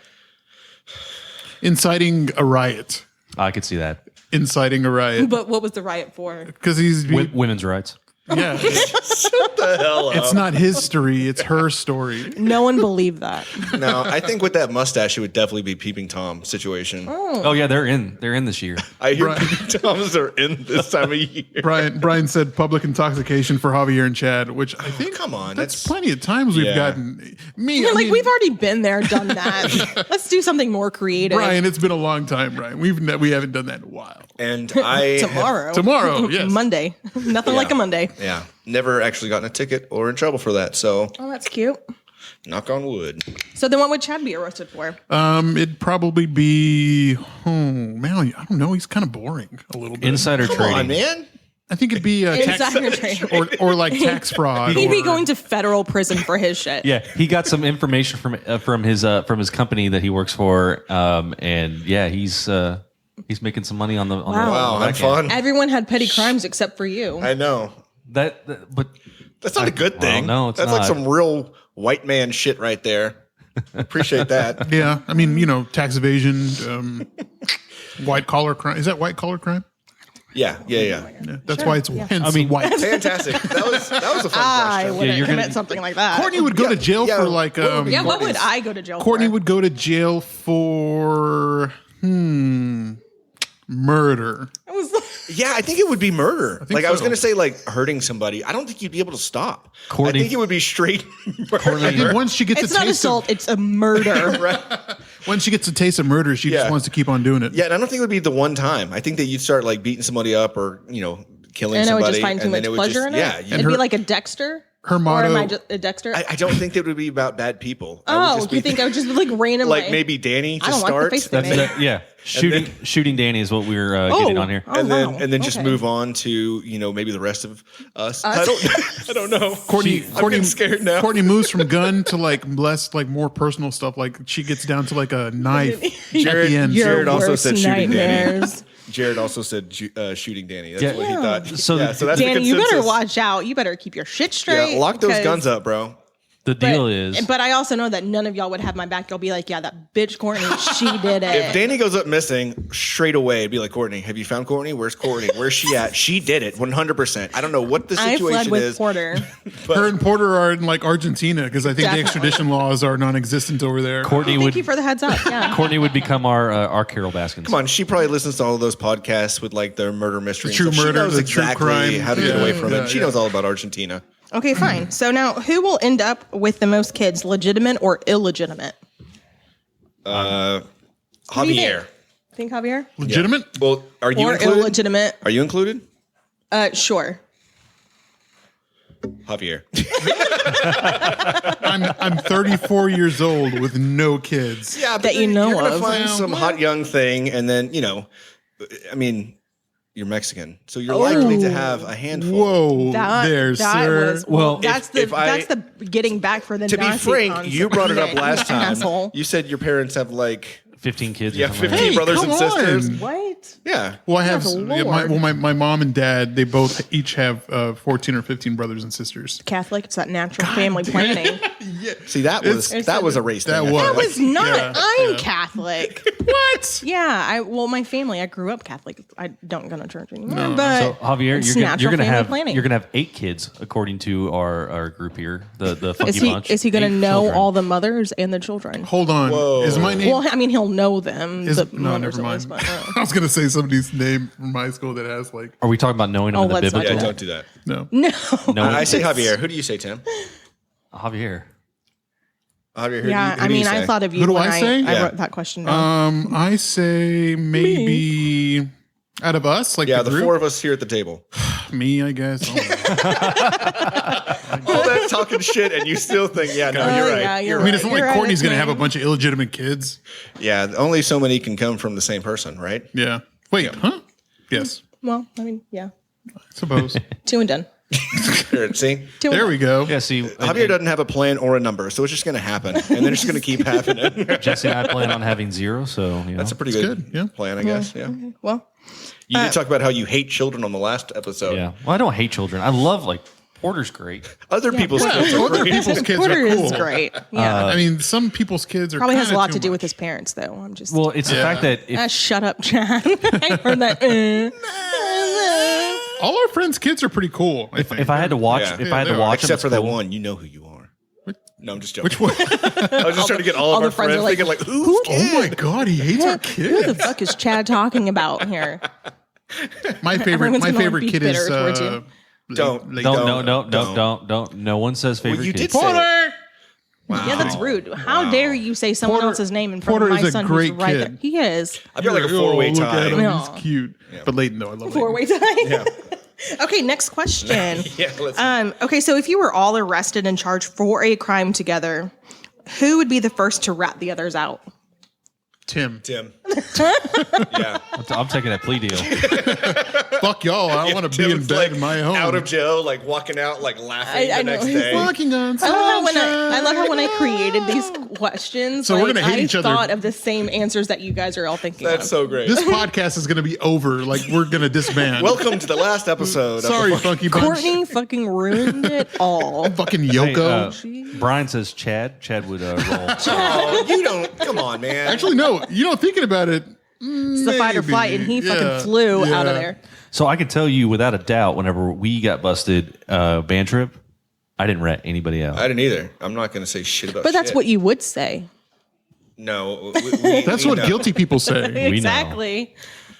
Inciting a riot. I could see that. Inciting a riot. But what was the riot for? Because he's, Women's rights. yeah. Shut the hell up. It's not his story, it's her story. No one believed that. No, I think with that mustache, it would definitely be Peeping Tom situation. Oh yeah, they're in this year. I hear Right. Peeping Toms are in this time of year. Brian said public intoxication for Javier and Chad, which I think Come on, that's that's plenty of times we've Yeah. gotten. Me, You're I like, mean, we've already been there, done that. Let's do something more creative. Brian, it's been a long time, Brian. We haven't done that in a while. and I Tomorrow. Tomorrow, yes. Monday. Nothing like a Monday. Yeah, never actually gotten a ticket or in trouble for that. So Oh, that's cute. knock on wood. So then what would Chad be arrested for? It'd probably be man, I don't know. He's kind of boring a little bit. Insider Come trading. on, man. I think it'd be tax Insider trading. or like tax fraud. He'd be or- going to federal prison for his shit. Yeah, he got some information from his company that he works for, and yeah, he's making some money on the Wow, on have the back end. fun. Everyone had petty crimes except for you. I know. But That's not a good thing. no, it's That's like not. some real white man shit right there. Appreciate that. Yeah, I mean, tax evasion, white collar crime. Is that white collar crime? Yeah. Yeah, that's why it's hence white. Fantastic. That was a fun I question. wouldn't you're gonna- commit something like that. Courtney would go to jail yeah, for like yeah, what would I go to jail Courtney for? would go to jail for murder. It was Yeah, I think it would be murder. think I was so. going to say like hurting somebody. I don't think you'd be able to stop. Courtney- I think it would be straight murder. I think once she gets it's a not taste assault, it's a murder. once she gets a taste of murder, she just Yeah. wants to keep on doing it. Yeah, and I don't think it would be the one time. I think that you'd start like beating somebody up or killing And I would somebody. just find too and much then it would pleasure just, in it. Yeah, It'd her- be like a Dexter. her Or motto. am I just a Dexter? I don't think it would be about bad people. I would oh, just you think I would just like randomly like maybe Danny to I don't start, like the face they made. Yeah, shooting Danny is what we were getting on here. Oh, and wow. then just Okay. move on to maybe the rest of us. I don't know. Courtney, I'm getting scared now. Courtney moves from gun to like less, like more personal stuff. Like she gets down to like a knife at the end. Your Jared also worst said shooting Danny. nightmares. Jared also said shooting Danny. That's Yeah. what he thought. So yeah, so that's the Danny, you better consensus. watch out. You better keep your shit straight. Yeah, lock those because- guns up, bro. The deal is, But I also know that none of y'all would have my back. You'll be like, yeah, that bitch Courtney, she did it. If Danny goes up missing, straight away, it'd be like, Courtney, have you found Courtney? Where's Courtney? Where's she at? She did it, 100%. I don't know what the I fled situation with is. Porter. Her and Porter are in like Argentina because I think Definitely. the extradition laws are non-existent over there. Courtney Thank would you for the heads up. Yeah. Courtney would become our Carol Baskins. Come on, she probably listens to all of those podcasts with like the murder mystery. The true and stuff. murder, She knows the true exactly crime. how to get Yeah, away from yeah, it. She yeah. knows all about Argentina. Okay, fine. So now, who will end up with the most kids, legitimate or illegitimate? Javier. Think Javier? Legitimate? Well, are you Or included? illegitimate? Are you included? Sure. Javier. I'm 34 years old with no kids. Yeah, That you know you're gonna of. find Well, some well. hot young thing, and then I mean, you're Mexican, so you're likely to have a handful. Whoa, That, there, that sir. was well. That's if that's the getting back for the. To be Nazi frank, concept. you brought it up Okay, last time. Asshole. You said your parents have like 15 kids. Or yeah, something 15 like brothers come and sisters. on. What? Yeah. Well, I have Good yeah, Lord. my mom and dad. They both each have 14 or 15 brothers and sisters. Catholic. It's that natural family planning. See, that was a race that thing. was. That was not. Yeah, I'm yeah. Catholic. What? Yeah. My family. I grew up Catholic. I don't go to church anymore. But So Javier, it's you're natural gonna family have planning. you're gonna have 8 kids according to our group here. The Funky Is he Bunch. is he going to 8 know children. all the mothers and the children? Hold on. Is my name? Well, I mean, he'll know them. is, the no, mothers never always, mind. but, I was gonna say somebody's name from my school that has like Are we talking about knowing them Oh, in the let's not biblical? Yeah, don't do that. no. no. Knowing I say Javier. Who do you say, Tim? Javier. Javier, who Yeah, do I you mean, say? I thought of you Who do when I say? I Yeah. wrote that question down. I say maybe out of us, like Yeah, the the group, 4 of us here at the table. me, I guess. Oh, All that talking shit, and you still think, yeah, no, you're right. yeah, you're I mean, right. it's not You're like right, Courtney's it's gonna have a me. bunch of illegitimate kids. Yeah, only so many can come from the same person, right? Yeah. Wait, huh? Yes, Well, I mean, yeah. I suppose. 2 and done. Here, see, 2 There we go. Yeah, see, Javier doesn't have a plan or a number, so it's just going to happen, and then it's going to keep happening. Jesse and I plan on having 0, so you know. That's a pretty That's good, good, yeah. plan, I guess. Yeah, Well, you did talk about how you hate children on the last episode. yeah. Well, I don't hate children. I love Porter's great. Other people's Yeah, kids are other great. people's kids Porter are cool. is great. Yeah. I mean, some people's kids are Probably has a kinda lot too to do with much. his parents, though. I'm just. Well, it's the Yeah. fact that if Shut up, Chad. I heard that. All our friends' kids are pretty cool. I think. if I had to watch Yeah. if I had Yeah, to they are. watch them Except at for that school- one, you know who you are. No, I'm just joking. Which one? I was just trying to get all of all our the friends friends are like, thinking like, who's Oh my god, he hates our Who the kids. fuck is Chad talking about here? My favorite Everyone's gonna, like, favorite be kid is bitter towards you. Don't. Don't. No one says favorite Well, you kids. did say it. Porter. Yeah, that's rude. How dare you say someone Porter- else's name in front Porter of my is a son great who's right kid. there? He is. I've got like a Oh, four-way look at tie. him. No. He's cute. But Leighton, though, I love Leighton. 4-way tie. Yeah. Okay, next question. Yeah, let's Okay, so if you were all arrested and charged for a crime together, who would be the first to rat the others out? Tim. Tim. Yeah. I'm taking that plea deal. Fuck y'all. I don't want to be in Tim's, bed like, in my home. out of jail, like walking out, like laughing I the know. next He's day. Walking on I love sunshine. how when I created these questions, So we're like, gonna hate I each other. thought of the same answers that you guys are all thinking That's of. so great. This podcast is going to be over. Like, we're going to disband. Welcome to the last episode. Sorry, of the Funky Bunch. Courtney fucking ruined it all. Fucking Hey, Yoko. Brian says Chad. Chad would roll. Oh, you don't. Come on, man. Actually, no. You know, thinking about it. It's the fight or maybe. flight, and he Yeah, fucking flew out of yeah. there. So I can tell you without a doubt, whenever we got busted, band trip, I didn't rat anybody out. I didn't either. I'm not going to say shit about. But that's shit. what you would say. No, That's what guilty people say. know. Exactly.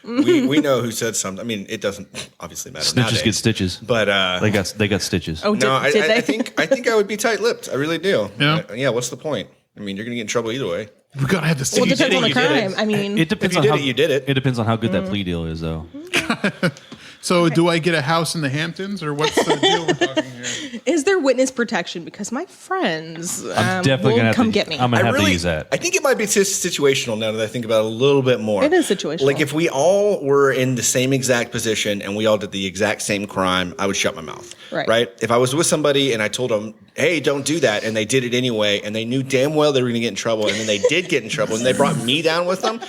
we know who said something. I mean, it doesn't obviously matter. Snitches nowadays. get stitches. But They got stitches. Oh, no, did they? I think I would be tight-lipped. I really do. Yeah? Yeah. What's the point? I mean, you're going to get in trouble either way. We got to have the Well, it stage. depends on the you did it. crime. I mean, It depends you on did how it, you did it. It depends on how good that plea deal is, though. So do I get a house in the Hamptons, or what's the deal we're talking here? Is there witness protection? Because my friends I'm definitely will gonna have come to, get me. I'm gonna have to use that. I think it might be situational now that I think about it a little bit more. It is situational. Like if we all were in the same exact position and we all did the exact same crime, I would shut my mouth. Right? If I was with somebody and I told them, hey, don't do that, and they did it anyway, and they knew damn well they were going to get in trouble, and then they did get in trouble, and they brought me down with them,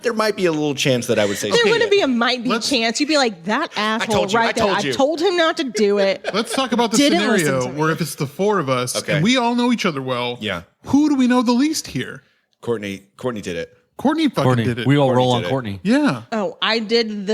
there might be a little chance that I would say there something. wouldn't be a might be chance. You'd be like, that asshole right there. I told him not to do it. Let's talk about the Didn't scenario listen to me. where if it's the four of us Okay. and we all know each other well, Yeah. who do we know the least here? Courtney did it. Courtney fucking Courtney, did it. we all Courtney roll on did it. Courtney. Yeah. Oh, I did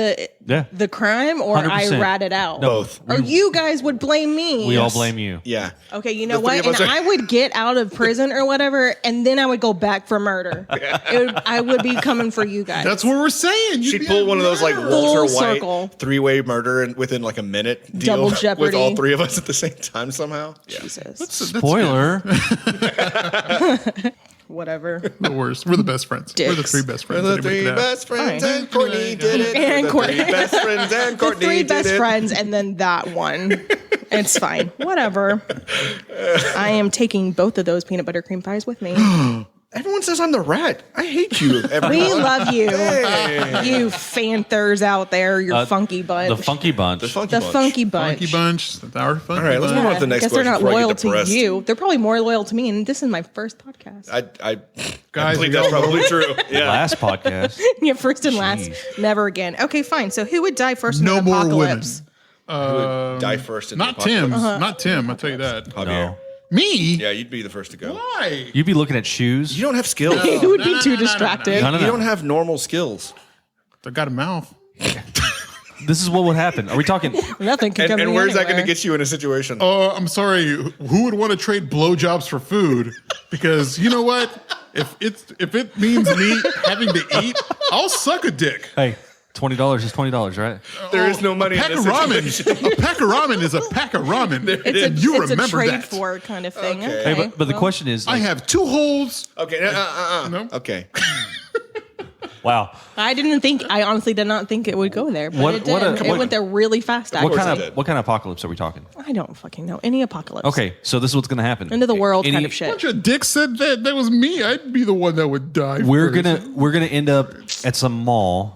Yeah. the crime, or I 100%. ratted out? Both. Or you guys would blame me. We all blame you. Yeah. Okay, you know The three what? of us And are- I would get out of prison or whatever, and then I would go back for murder. I would be coming for you guys. That's what we're saying. She'd pull one of those like murderer. Walter Full White circle. three-way murder and within like a minute deal Double jeopardy. with all three of us at the same time somehow. Yeah. Jesus. That's Spoiler. Whatever. the worst. We're the best friends. We're the Dicks. three best friends. The Anybody three could have. best friends Fine. and Courtney did it. And the Courtney. three best friends and The Courtney three did best it. friends, and then that one. It's fine. Whatever. I am taking both of those peanut butter cream pies with me. Everyone says I'm the rat. I hate you. Everyone. We love you. Hey. You Fanthers out there, your funky bunch. The Funky Bunch. The funky The bunch. funky bunch. Funky bunch. Our funky All right, let's move on to the next guess they're question not before I get loyal to depressed. you. They're probably more loyal to me, and this is my first podcast. I Guys, believe we that's all- probably true. Yeah. Last podcast. Yeah, first and last. Jeez. Never again. Okay, fine. So who would die first No in the more women. apocalypse? Die first in Not the Tim. apocalypse. Not Tim. I'll tell you that. Javier. No. Me? Yeah, you'd be the first to go. Why? You'd be looking at shoes. You don't have skills. Who would be no, too no, no, distracted? No, no, You no. don't have normal skills. I got a mouth. This is what would happen. Are we talking? Nothing can come And in where's that going to anywhere. get you in a situation? I'm sorry. Who would want to trade blowjobs for food? Because you know what? If it means me having to eat, I'll suck a dick. Hey, $20 is $20, right? There is no money A in pack this of ramen. situation. A pack of ramen is a pack of ramen. It's you a remember trade that. for kind of thing. Okay. Okay. Hey, but the well, question is, I like, have 2 holes. Okay. No. Okay. wow, I honestly did not think it would go there, but What- it did. what a- It what- went there really fast, actually. what kind of apocalypse are we talking? I don't fucking know. Any apocalypse. Okay, so this is what's going to happen. End of the world Any- kind of shit. Bunch of dicks said that was me. I'd be the one that would die. We're first. gonna end up at some mall.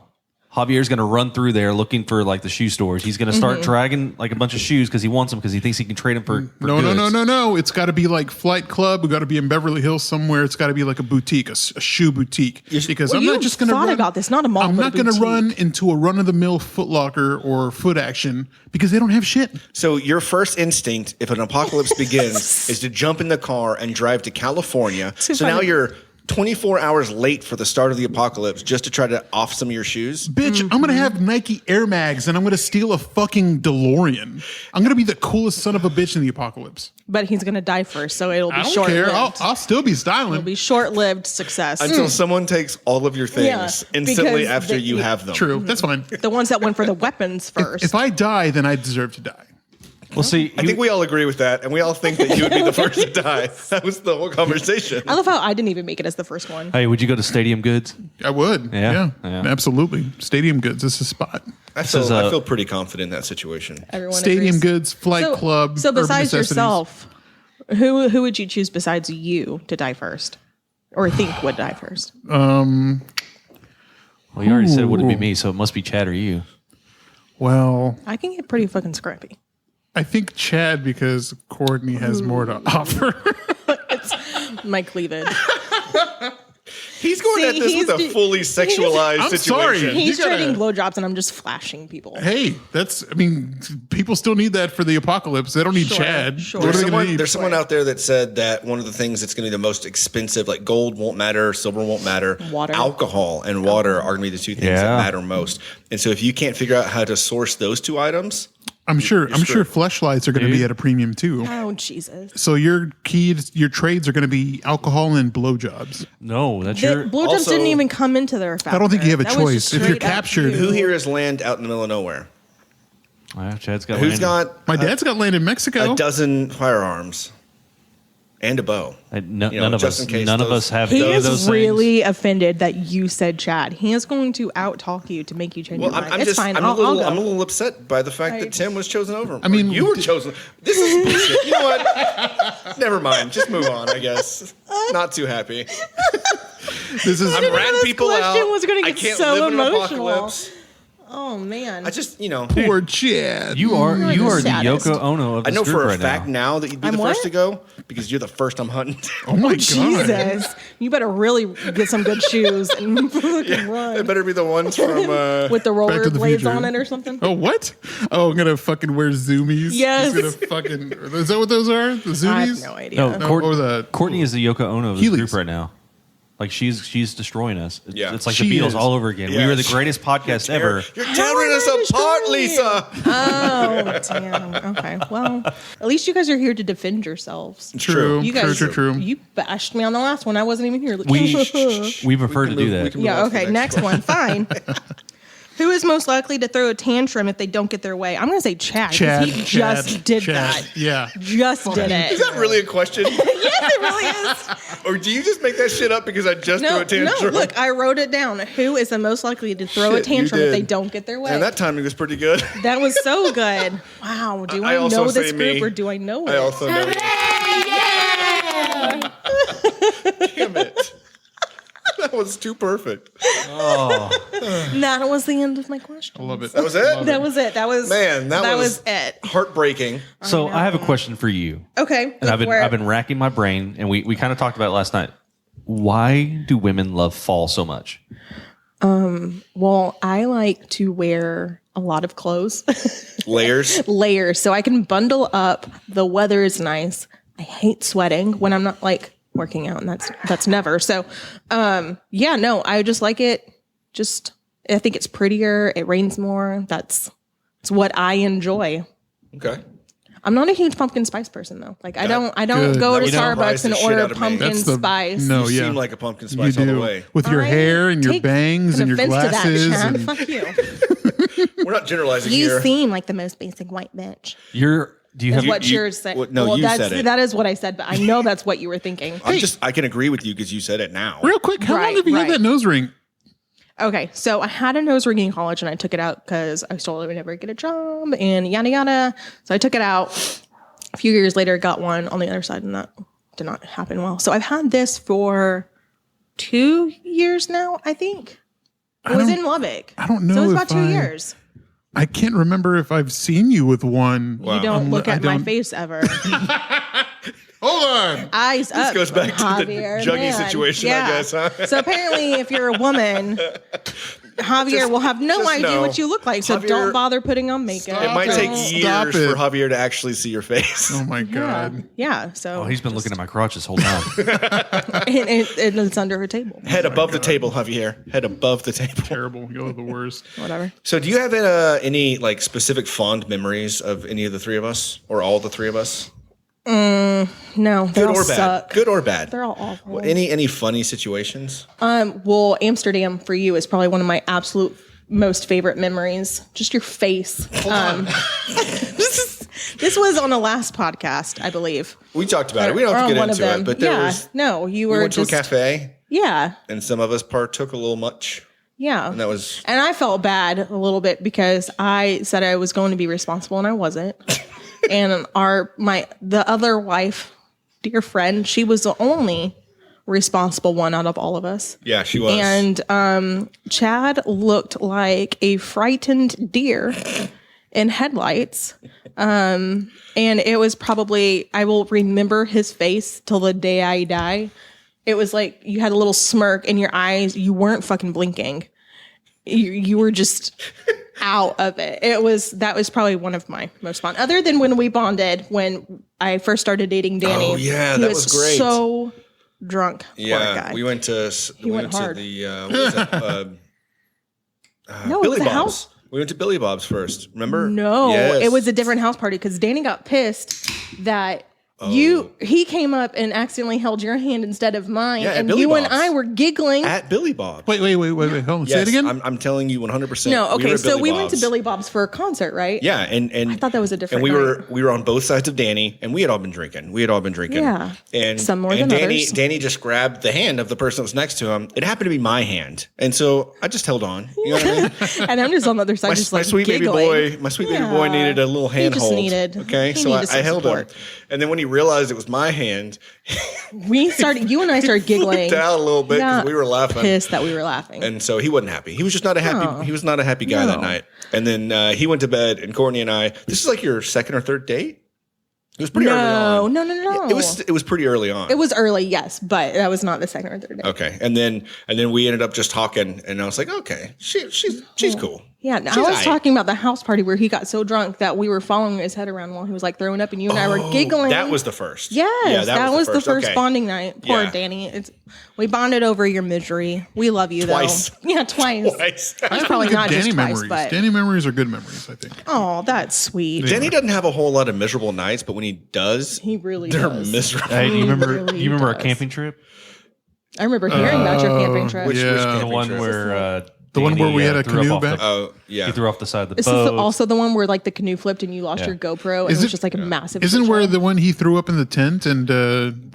Javier's gonna run through there looking for like the shoe stores. He's gonna start dragging like a bunch of shoes because he wants them because he thinks he can trade them for No. It's got to be like Flight Club. We got to be in Beverly Hills somewhere. It's got to be like a boutique, a shoe boutique. Because Well, I'm you not just going to thought run about this, not a mall, I'm but not a going to boutique. run into a run of the mill Foot Locker or Foot Action because they don't have shit. So your first instinct, if an apocalypse begins, is to jump in the car and drive to California. Too So now funny. you're 24 hours late for the start of the apocalypse just to try to off some of your shoes. Bitch, I'm going to have Nike Air Mags and I'm going to steal a fucking DeLorean. I'm going to be the coolest son of a bitch in the apocalypse. But he's going to die first, so it'll be I don't short-lived. care. I'll still be styling. It'll be short-lived success. Until someone takes all of your things Yeah, instantly because after you yeah, have them. True. That's fine. The ones that went for the weapons first. If I die, then I deserve to die. Well, see, I think we all agree with that, and we all think that you would be the first to die. That was the whole conversation. I love how I didn't even make it as the first one. hey, would you go to Stadium Goods? I would. Yeah. Absolutely. Stadium Goods. This is a spot. I is, feel pretty confident in that situation. Everyone Stadium agrees. Goods, Flight Club. So Urban besides Necessities. yourself, who would you choose besides you to die first, or think would die first? Well, you already said it wouldn't be me, so it must be Chad or you. Well, I can get pretty fucking scrappy. I think Chad because Courtney has more to offer. My cleavage. He's going See, at this with a he's- fully sexualized I'm situation. sorry. He's You gotta- trading blowjobs, and I'm just flashing people. Hey, people still need that for the apocalypse. They don't need Sure, Chad. sure. What are There's they gonna someone, need? there's someone out there that said that one of the things that's going to be the most expensive, like gold won't matter, silver won't matter, Water. alcohol and water are going to be the two things Yeah. that matter most. And so if you can't figure out how to source those two items, I'm sure fleshlights are going to be Dude. at a premium too. Oh Jesus! So your trades are going to be alcohol and blowjobs. No, that's The your. blowjobs also- didn't even come into their factor. I don't think you have a That was choice. just If you're straight up captured- you. who here has land out in the middle of nowhere? Chad's got. Who's landed. got My dad's got land in Mexico. a dozen firearms? And a bow. None of just us. in case None of those- us have He any of those is things. really offended that you said Chad. He is going to out-talk you to make you change your Well, mind. I'm it's just, fine. I'm I'll a little, go. I'm a little upset by the fact Right. that Tim was chosen over. I mean, you were chosen. This is bullshit. You know what? Never mind. Just move on. I guess. Not too happy. This is I'm ratting this people out. question was gonna I get can't so live in an emotional. apocalypse. Oh, man. I just, poor Chad. You are You're you the are the saddest. Yoko Ono of I this know group for a right fact now. now that you'd be I'm the first what? to go because you're the first I'm hunting. Oh my god. Jesus. You better really get some good shoes and fucking run. They better be the ones from. With the roller Back to the blades Future. on it or something. Oh, what? Oh, I'm gonna fucking wear zoomies. Yes. He's gonna fucking. Is that what those are? The zoomies? I have no idea. No, No, or the- Courtney is the Yoko Ono of this Heelys. group right now. Like she's destroying us. Yeah. It's like She the Beatles is. all over again. Yeah. We were the greatest podcast ever. You're tearing us apart, Lisa. Oh, damn. Okay. Well, at least you guys are here to defend yourselves. True. You guys, True. You bashed me on the last one. I wasn't even here. We prefer to do that. Yeah, okay. Next one. Fine. Who is most likely to throw a tantrum if they don't get their way? I'm going to say Chad. 'Cause Chad. He just did Chad. that. Yeah. Just did it. Is that really a question? Yes, it really is. Or do you just make that shit up because I just threw No, a tantrum? no. Look, I wrote it down. Who is the most likely to throw a Shit, you tantrum if did. they don't get their way? And that timing was pretty good. That was so good. Wow. Do I I also know this say group me. or do I know it? I also know. Damn it. That was too perfect. That was the end of my question. I love it. That was it? That was it. That was Man, that was it. Heartbreaking. So I have a question for you. Okay. And I've been racking my brain, and we kind of talked about it last night. Why do women love fall so much? Well, I like to wear a lot of clothes, Layers. layers, so I can bundle up. The weather is nice. I hate sweating when I'm not like working out, and that's never. So, yeah, no, I just like it. Just I think it's prettier. It rains more. It's what I enjoy. Okay. I'm not a huge pumpkin spice person though. Like I don't good. go That to would surprise Starbucks and the shit order out of me. pumpkin That's the- spice. no. You yeah. seem like a pumpkin You spice all the do. way. With your I hair and your take bangs an and your offense glasses. To that, Chad. and- Fuck you. We're not generalizing You here. seem like the most basic white bitch. Do you have Is what you- yours said. well, no, you that's, said it. That is what I said, but I know that's what you were thinking. I can agree with you because you said it now. Real quick, how long Right, have you had right. that nose ring? Okay, so I had a nose ring in college and I took it out because I was told I would never get a job and yada yada. So I took it out. A few years later, got one on the other side, and that did not happen well. So I've had this for 2 years now, I think. It was in Lubbock. I don't know So it was if about 2 I- years. I can't remember if I've seen you with one. You don't look I at my don't- face ever. Hold on. Eyes up. goes back to the Javier, Juggy man. situation, I guess, huh? So apparently, if you're a woman, Javier will have no just idea know, what you look like. So Javier- don't bother putting on makeup. It might take Don't- Stop years it. for Javier to actually see your face. Oh my god. Yeah. So Oh, he's been looking at my crotch this whole time. and it's under her table. Head above the table, Javier. Head above the table. Terrible. You're the worst. Whatever. So, do you have any like specific fond memories of any of the three of us, or all the three of us? No, they Good all or bad? suck. Good or bad? They're all awful. Well, any funny situations? Well, Amsterdam for you is probably one of my absolute most favorite memories. Just your face. This was on the last podcast, I believe. We talked about it. We don't have Or to on get one into of them. it, but there yeah, was. no, you We were went to a just cafe, yeah, and some of us partook a little much, yeah. and that was. And I felt bad a little bit because I said I was going to be responsible and I wasn't. And the other wife, dear friend, she was the only responsible one out of all of us. Yeah, she was. And Chad looked like a frightened deer in headlights. And it was probably, I will remember his face till the day I die. It was like you had a little smirk in your eyes. You weren't fucking blinking. You were just out of it. That was probably one of my most fun. Other than when we bonded, when I first started dating Danny. Oh, yeah, he that was great. So drunk. Poor Yeah, guy. we went to went hard. the what was that? No, it Billy was a Bob's. house. We went to Billy Bob's first. Remember? No, Yes. it was a different house party because Danny got pissed that He came up and accidentally held your hand instead of mine, Yeah, at and Billy you and Bob's. I were giggling. At Billy Bob's. Wait. Hold on. Say it again. I'm telling you 100%. No, okay, so we went to Bob's. Billy Bob's for a concert, right? Yeah, and I thought that was a different And night. we were on both sides of Danny, and we had all been drinking. Yeah. And Some more and than Danny, others. Danny just grabbed the hand of the person that was next to him. It happened to be my hand, and so I just held on. You know what I mean? And I'm just on the other side, My, just my like sweet giggling. baby boy needed a little hand hold. Okay, he so needed I some held support. him, and then when he realized it was my hand, You and I started giggling. flipped out a little bit because we were laughing. Pissed that we were laughing. And so he wasn't happy. He was just not a happy. Oh. He was not a happy guy that No. night. And then he went to bed. And Courtney and I. This is like your second or third date. It was pretty early on. No. Yeah, it was pretty early on. It was early, yes, but that was not the second or third day. Okay, and then we ended up just talking, and I was like, okay, she's cool. Yeah, She's I was aight. talking about the house party where he got so drunk that we were following his head around while he was like throwing up, and you and I were giggling. That was the first. Yes, Yeah, that was the first Okay. bonding night. Poor Yeah. Danny. We bonded over your misery. We love you Twice. though. Yeah, twice. Twice. It's probably Good not Danny just twice, memories. but Danny memories are good memories, I think. oh, that's sweet. Danny doesn't have a whole lot of miserable nights, but when he does, He really they're does. miserable. Hey, do you remember? really Do you remember our does. camping trip? I remember hearing about your camping trip. Which Yeah. The camping one trip? where The one where we had a threw up canoe off the- back? Oh yeah. He threw off the side of the This boat. is also the one where like the canoe flipped and you lost Yeah. your GoPro and Is it was it- just like a massive. Isn't shit where show. the one he threw up in the tent and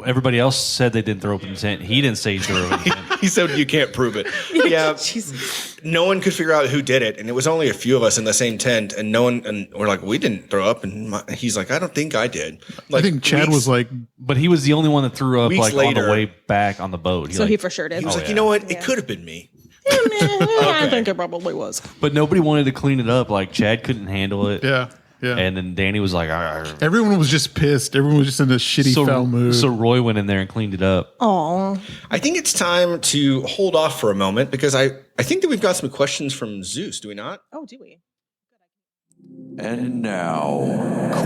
Everybody else said they didn't throw up in the tent. He didn't say he threw up in the tent. He said you can't prove it. Yeah. Jesus. No one could figure out who did it, and it was only a few of us in the same tent, and no one. And we're like, we didn't throw up, and he's like, I don't think I did. I Like, think Chad weeks- was like, But he was the only one that threw up Weeks like on later- the way back on the boat. So he for sure did. He was like, yeah. you know what? It could have been me. I think it probably was. But nobody wanted to clean it up. Like Chad couldn't handle it. yeah. And then Danny was like, "Arr." Everyone was just pissed. Everyone was just in a shitty foul mood. So Roy went in there and cleaned it up. Oh, I think it's time to hold off for a moment because I think that we've got some questions from Zeus. Do we not? oh, do we? And now,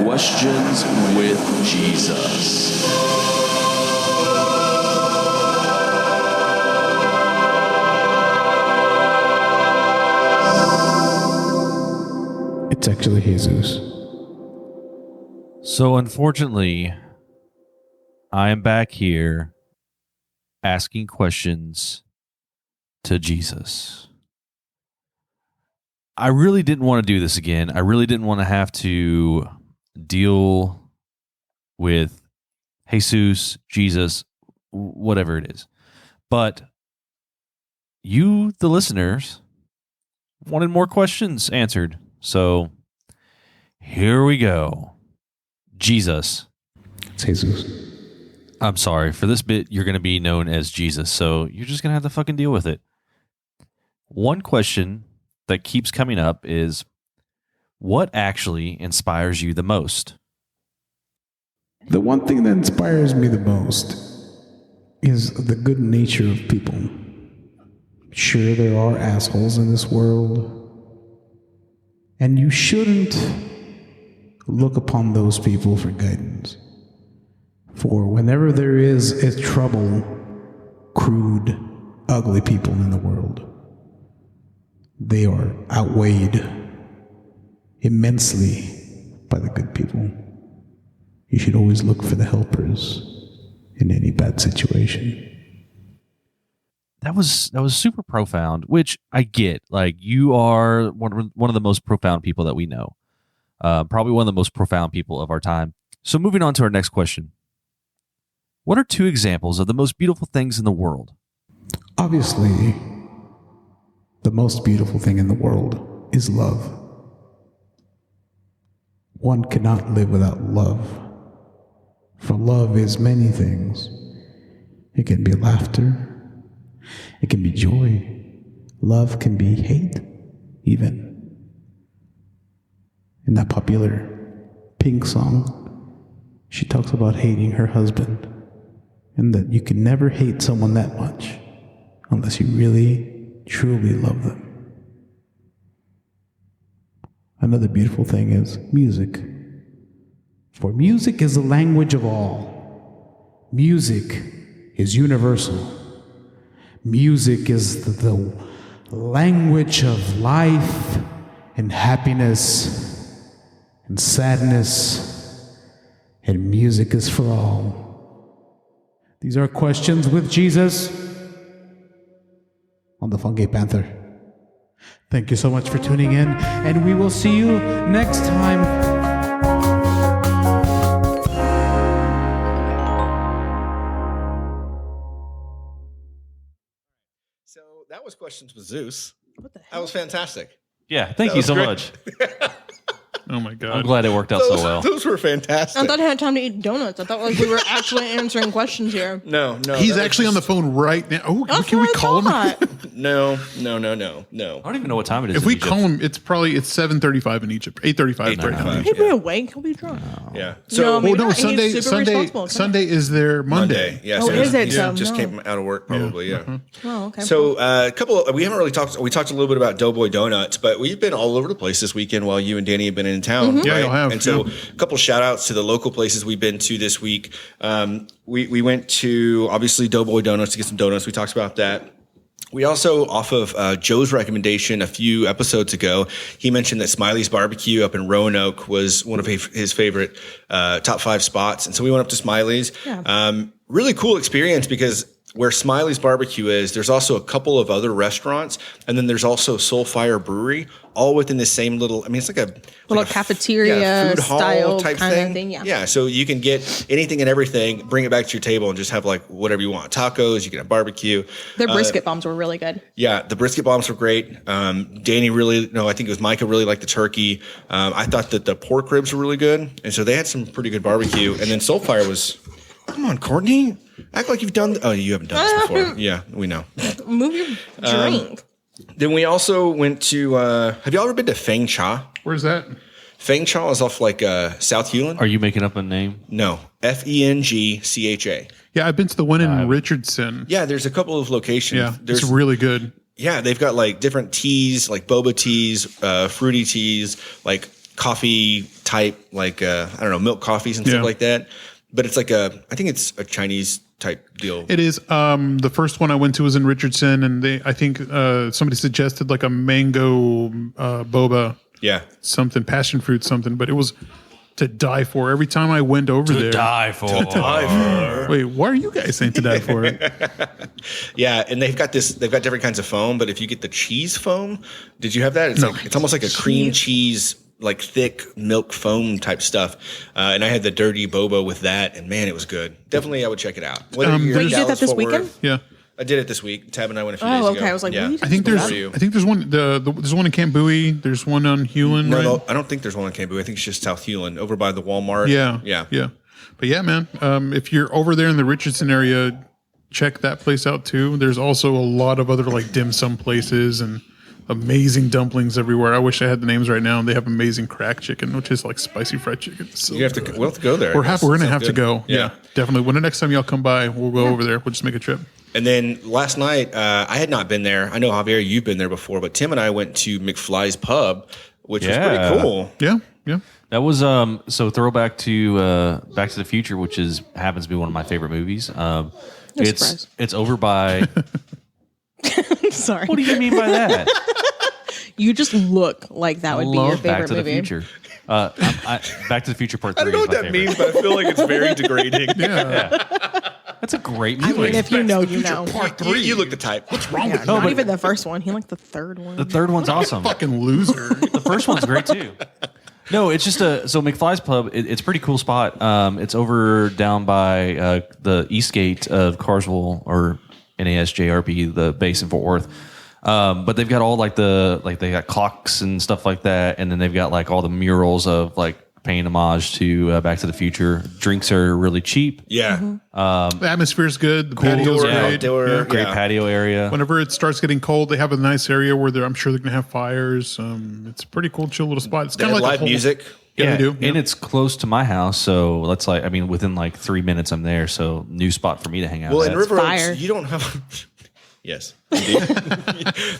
questions with Jesus. It's actually Jesus. So unfortunately, I am back here asking questions to Jesus. I really didn't want to do this again. I really didn't want to have to deal with Jesus, Jesus, whatever it is. But you, the listeners, wanted more questions answered. So here we go. Jesus. It's Jesus. I'm sorry. For this bit, you're going to be known as Jesus. So you're just going to have to fucking deal with it. One question that keeps coming up is, what actually inspires you the most? The one thing that inspires me the most is the good nature of people. Sure, there are assholes in this world, and you shouldn't look upon those people for guidance. For whenever there is a trouble, crude, ugly people in the world, they are outweighed immensely by the good people. You should always look for the helpers in any bad situation. That was super profound, which I get. Like, you are one of the most profound people that we know. Probably one of the most profound people of our time. So moving on to our next question. What are two examples of the most beautiful things in the world? Obviously, the most beautiful thing in the world is love. One cannot live without love. For love is many things. It can be laughter. It can be joy. Love can be hate, even. In that popular Pink song, she talks about hating her husband, and that you can never hate someone that much unless you really, truly love them. Another beautiful thing is music. For music is the language of all. Music is universal. Music is the language of life and happiness and sadness and music is for all. These are Questions with Jesus on the Funky Panther. Thank you so much for tuning in, and we will see you next time. So that was Questions with Zeus. What the That hell? was fantastic. Yeah, thank you so great. much. Oh my god. I'm glad it worked out so well. Those were fantastic. I thought I had time to eat donuts. I thought like we were actually answering questions here. No. He's that was actually on the just- phone right now. Oh, That's can we what I call him? thought. No. I don't even know what time it is. If in we Egypt. call him, it's 7:35 in Egypt. 8:35 right now. 8:35. He'd be awake. He'll be drunk. Yeah. No, So maybe Oh no, not. He's Sunday. super Sunday. responsible. Sunday is their Monday. Yeah. Oh, so is it? he So, just no. came out of work, probably. Yeah. Oh, okay. So a couple. We haven't really talked. We talked a little bit about Doughboy Donuts, but we've been all over the place this weekend while you and Danny have been in town. Yeah, right? you'll have, And so yeah. a couple shout outs to the local places we've been to this week. We went to obviously Doughboy Donuts to get some donuts. We talked about that. We also, off of Joe's recommendation a few episodes ago, he mentioned that Smiley's Barbecue up in Roanoke was one of his favorite top 5 spots. And so we went up to Smiley's. Yeah. Really cool experience because where Smiley's Barbecue is, there's also a couple of other restaurants. And then there's also Soulfire Brewery, all within the same little, I mean, it's like a Little cafeteria food hall style type kind thing. of thing, yeah. Yeah. So you can get anything and everything, bring it back to your table and just have like whatever you want. Tacos, you can have barbecue. Their brisket bombs were really good. Yeah, the brisket bombs were great. Danny I think it was Micah really liked the turkey. I thought that the pork ribs were really good. And so they had some pretty good barbecue. And then Soulfire was, come on, Courtney, act like you've done, you haven't done this before. Yeah, we know. Move your drink. Then we also went to, have y'all ever been to Feng Cha? Where's that? Feng Cha is off like South Hewlin. Are you making up a name? No, Fengcha. Yeah, I've been to the one in Richardson. Yeah, there's a couple of locations. Yeah, There's it's really good. Yeah, they've got like different teas, like boba teas, fruity teas, like coffee type, like I don't know, milk coffees and Yeah. stuff like that. But it's like I think it's a Chinese type deal. It is. The first one I went to was in Richardson, and I think somebody suggested like a mango boba, Yeah, something, passion fruit, something. But it was to die for. Every time I went over there, Die for. wait, why are you guys saying to die for it? yeah, and they've got different kinds of foam. But if you get the cheese foam, did you have that? It's like it's almost like a cream cheese, like thick milk foam type stuff. And I had the dirty boba with that, and man, it was good. Definitely, I would check it out. Whether you're in Wait, you did that Dallas, this Fort weekend? Worth- Yeah, I did it this week. Tab and I went a few Oh, days ago. okay. I was like, yeah. what are you I think doing there's. for you. I think there's one. There's one in Camp Bowie. There's one on Hewlin. No, right? no, I don't think there's one in Camp Bowie. I think it's just South Hewlin, over by the Walmart. Yeah. But yeah, man, if you're over there in the Richardson area, check that place out too. There's also a lot of other like dim sum places and amazing dumplings everywhere. I wish I had the names right now. They have amazing crack chicken, which is like spicy fried chicken. So You have to. We'll have to go there. we're going to have to Sounds go. good. Yeah, definitely. When the next time y'all come by, we'll go over there. We'll just make a trip. And then last night, I had not been there. I know, Javier, you've been there before, but Tim and I went to McFly's Pub, which was Yeah. pretty cool. Yeah, yeah. That was so throwback to Back to the Future, which happens to be one of my favorite movies. surprise. It's over by. Sorry. What do you mean by that? You just look like that would be your Love Back favorite to the movie. Future. Back to the Future Part 3. I don't know is what my that favorite. means, but I feel like it's very degrading. That's a great I movie. mean, if you know, you know. You look the type. What's wrong with Not even the first one. He liked the third one. the third one's awesome. Fucking loser. The first one's great too. No, it's just so McFly's Pub. It's a pretty cool spot. It's over down by the east gate of Carswell or NASJRP, the base in Fort Worth. But they've got all they got clocks and stuff like that, and then they've got like all the murals of like paying homage to Back to the Future. Drinks are really cheap. Yeah. The atmosphere's good. The patio's Outdoor, great. outdoor. Yeah. Great Yeah. patio area. Whenever it starts getting cold, they have a nice area where I'm sure they're going to have fires. It's a pretty cool, chill little spot. It's They kind had of like live a whole, music. Yeah, they do. And it's close to my house, so within like 3 minutes I'm there. So new spot for me to hang out. Well, at. in River fire. Oaks, you don't have. Yes.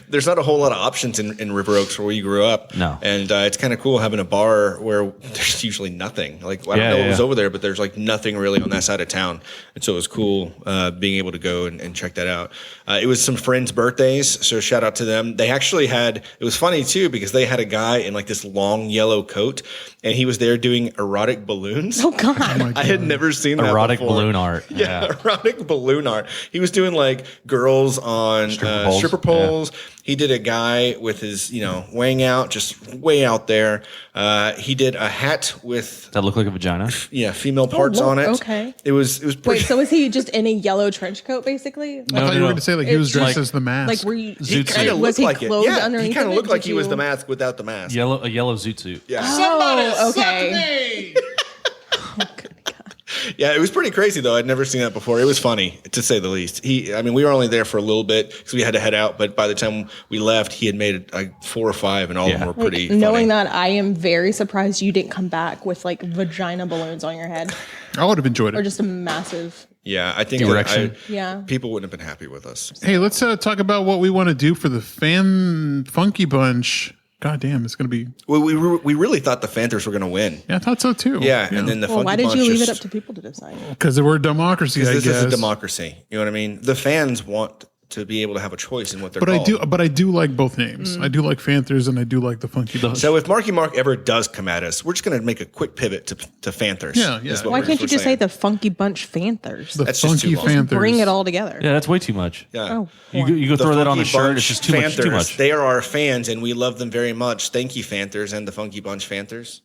There's not a whole lot of options in River Oaks where we grew up. No. And it's kind of cool having a bar where there's usually nothing. Like, I don't know what was over there, but there's like nothing really on that side of town. And so it was cool being able to go and check that out. It was some friends' birthdays, so shout out to them. They actually had, it was funny too, because they had a guy in like this long yellow coat, and he was there doing erotic balloons. Oh, God. I had never seen that Erotic before. balloon art. Yeah, erotic balloon art. He was doing like girls on stripper poles. He did a guy with his, weighing out, just way out there. He did a hat with That look like a vagina? female parts on it. Okay. It was pretty. Wait, so was he just in a yellow trench coat, basically? I thought you were going to say like he was dressed as the mask. Like, were you? He kind of Was looked he like it. clothed Yeah, underneath he kind of of it? looked like Did he was you- the mask without the mask. A yellow zoot suit. Yeah. Okay. Yeah, it was pretty crazy though. I'd never seen that before. It was funny, to say the least. We were only there for a little bit because we had to head out. But by the time we left, he had made like 4 or 5, and all of them were pretty funny. Knowing that, I am very surprised you didn't come back with like vagina balloons on your head, I would have enjoyed or it. just a massive. Yeah, I think Direction. Yeah. people wouldn't have been happy with us. Hey, let's talk about what we want to do for the Funky Bunch. God damn, it's going to be. Well, we really thought the Panthers were going to win. Yeah, I thought so too. Yeah, and then the Well, Funky why did Bunch you leave it just- up to people to decide? Because we're a democracy, I This guess. is a democracy. You know what I mean? The fans want to be able to have a choice in what they're But called. I do like both names. I do like Panthers and I do like the Funky Bunch. So if Marky Mark ever does come at us, we're just going to make a quick pivot to Panthers. Yeah. is what Why we're- can't you we're just say saying. the Funky Bunch Panthers? the That's just Funky too long. Panthers. Bring it all together. Yeah, that's way too much. Yeah. Oh, You go The throw that on the Funky shirt. Bunch It's just too much. Too Fanthers. much. They are our fans, and we love them very much. Thank you, Fanthers, and the Funky Bunch Fanthers.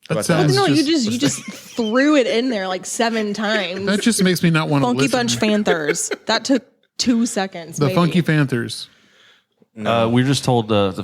That about sounds No, just, you just threw it in there like 7 times. that just makes me not want to Funky listen. Bunch Panthers. That took 2 seconds. The maybe. Funky Panthers. We were just told the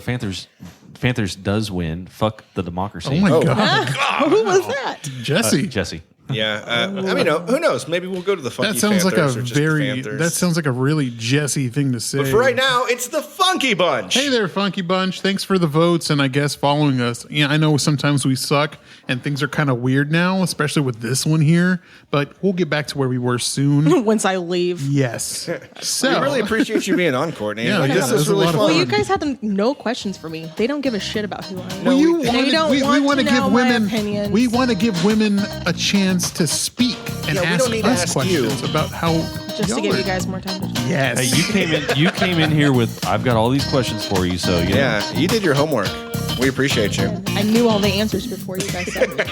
Panthers does win. Fuck the democracy. Oh my God. Who was that? Jesse. Jesse. Yeah. Who knows? Maybe we'll go to the Funky That sounds like a Panthers or just the very, Fanthers. that sounds like a really Jesse thing to say. But for right now, it's the Funky Bunch. Hey there, Funky Bunch. Thanks for the votes and I guess following us. Yeah, I know sometimes we suck and things are kind of weird now, especially with this one here, but we'll get back to where we were soon. Once I leave. Yes. So, We really appreciate you being on, Courtney. Yeah, Like, yeah, this it was is a really lot of fun. Well, you guys had no questions for me. They don't give a shit about who I am. Well, you They wanted- don't we want want to to give know my women opinions. we want to give women a chance to speak and Yeah, we ask don't need to us ask questions you. about how just to y'all give are- you guys more time to talk. Yes. Hey, you came in here with I've got all these questions for you. So Yeah, you did your homework. We appreciate you. I knew all the answers before you guys said it.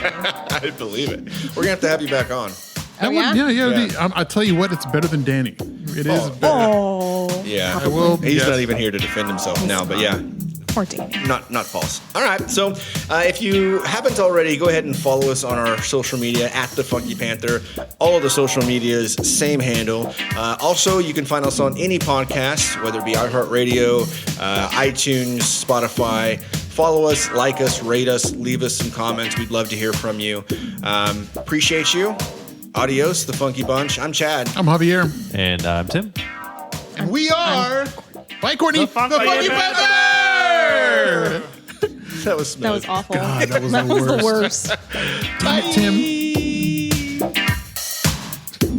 I believe it. We're going to have you back on. That yeah? would, Yeah. I'll tell you what, it's better than Danny. It is. Oh, Yeah. I will. He's yes. not even here to defend himself now, but yeah. poor Danny. Not false. All right. So if you haven't already, go ahead and follow us on our social media at the Funky Panther. All of the social medias, same handle. Also, you can find us on any podcast, whether it be iHeartRadio, iTunes, Spotify. Follow us, like us, rate us, leave us some comments. We'd love to hear from you. Appreciate you. Adios, the Funky Bunch. I'm Chad. I'm Javier. And I'm Tim. We are. Bye, Courtney. The Funky Panther. That was smooth. That was awful. God, that was that the was the worst. worst. Damn it,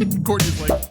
Tim. Courtney's like.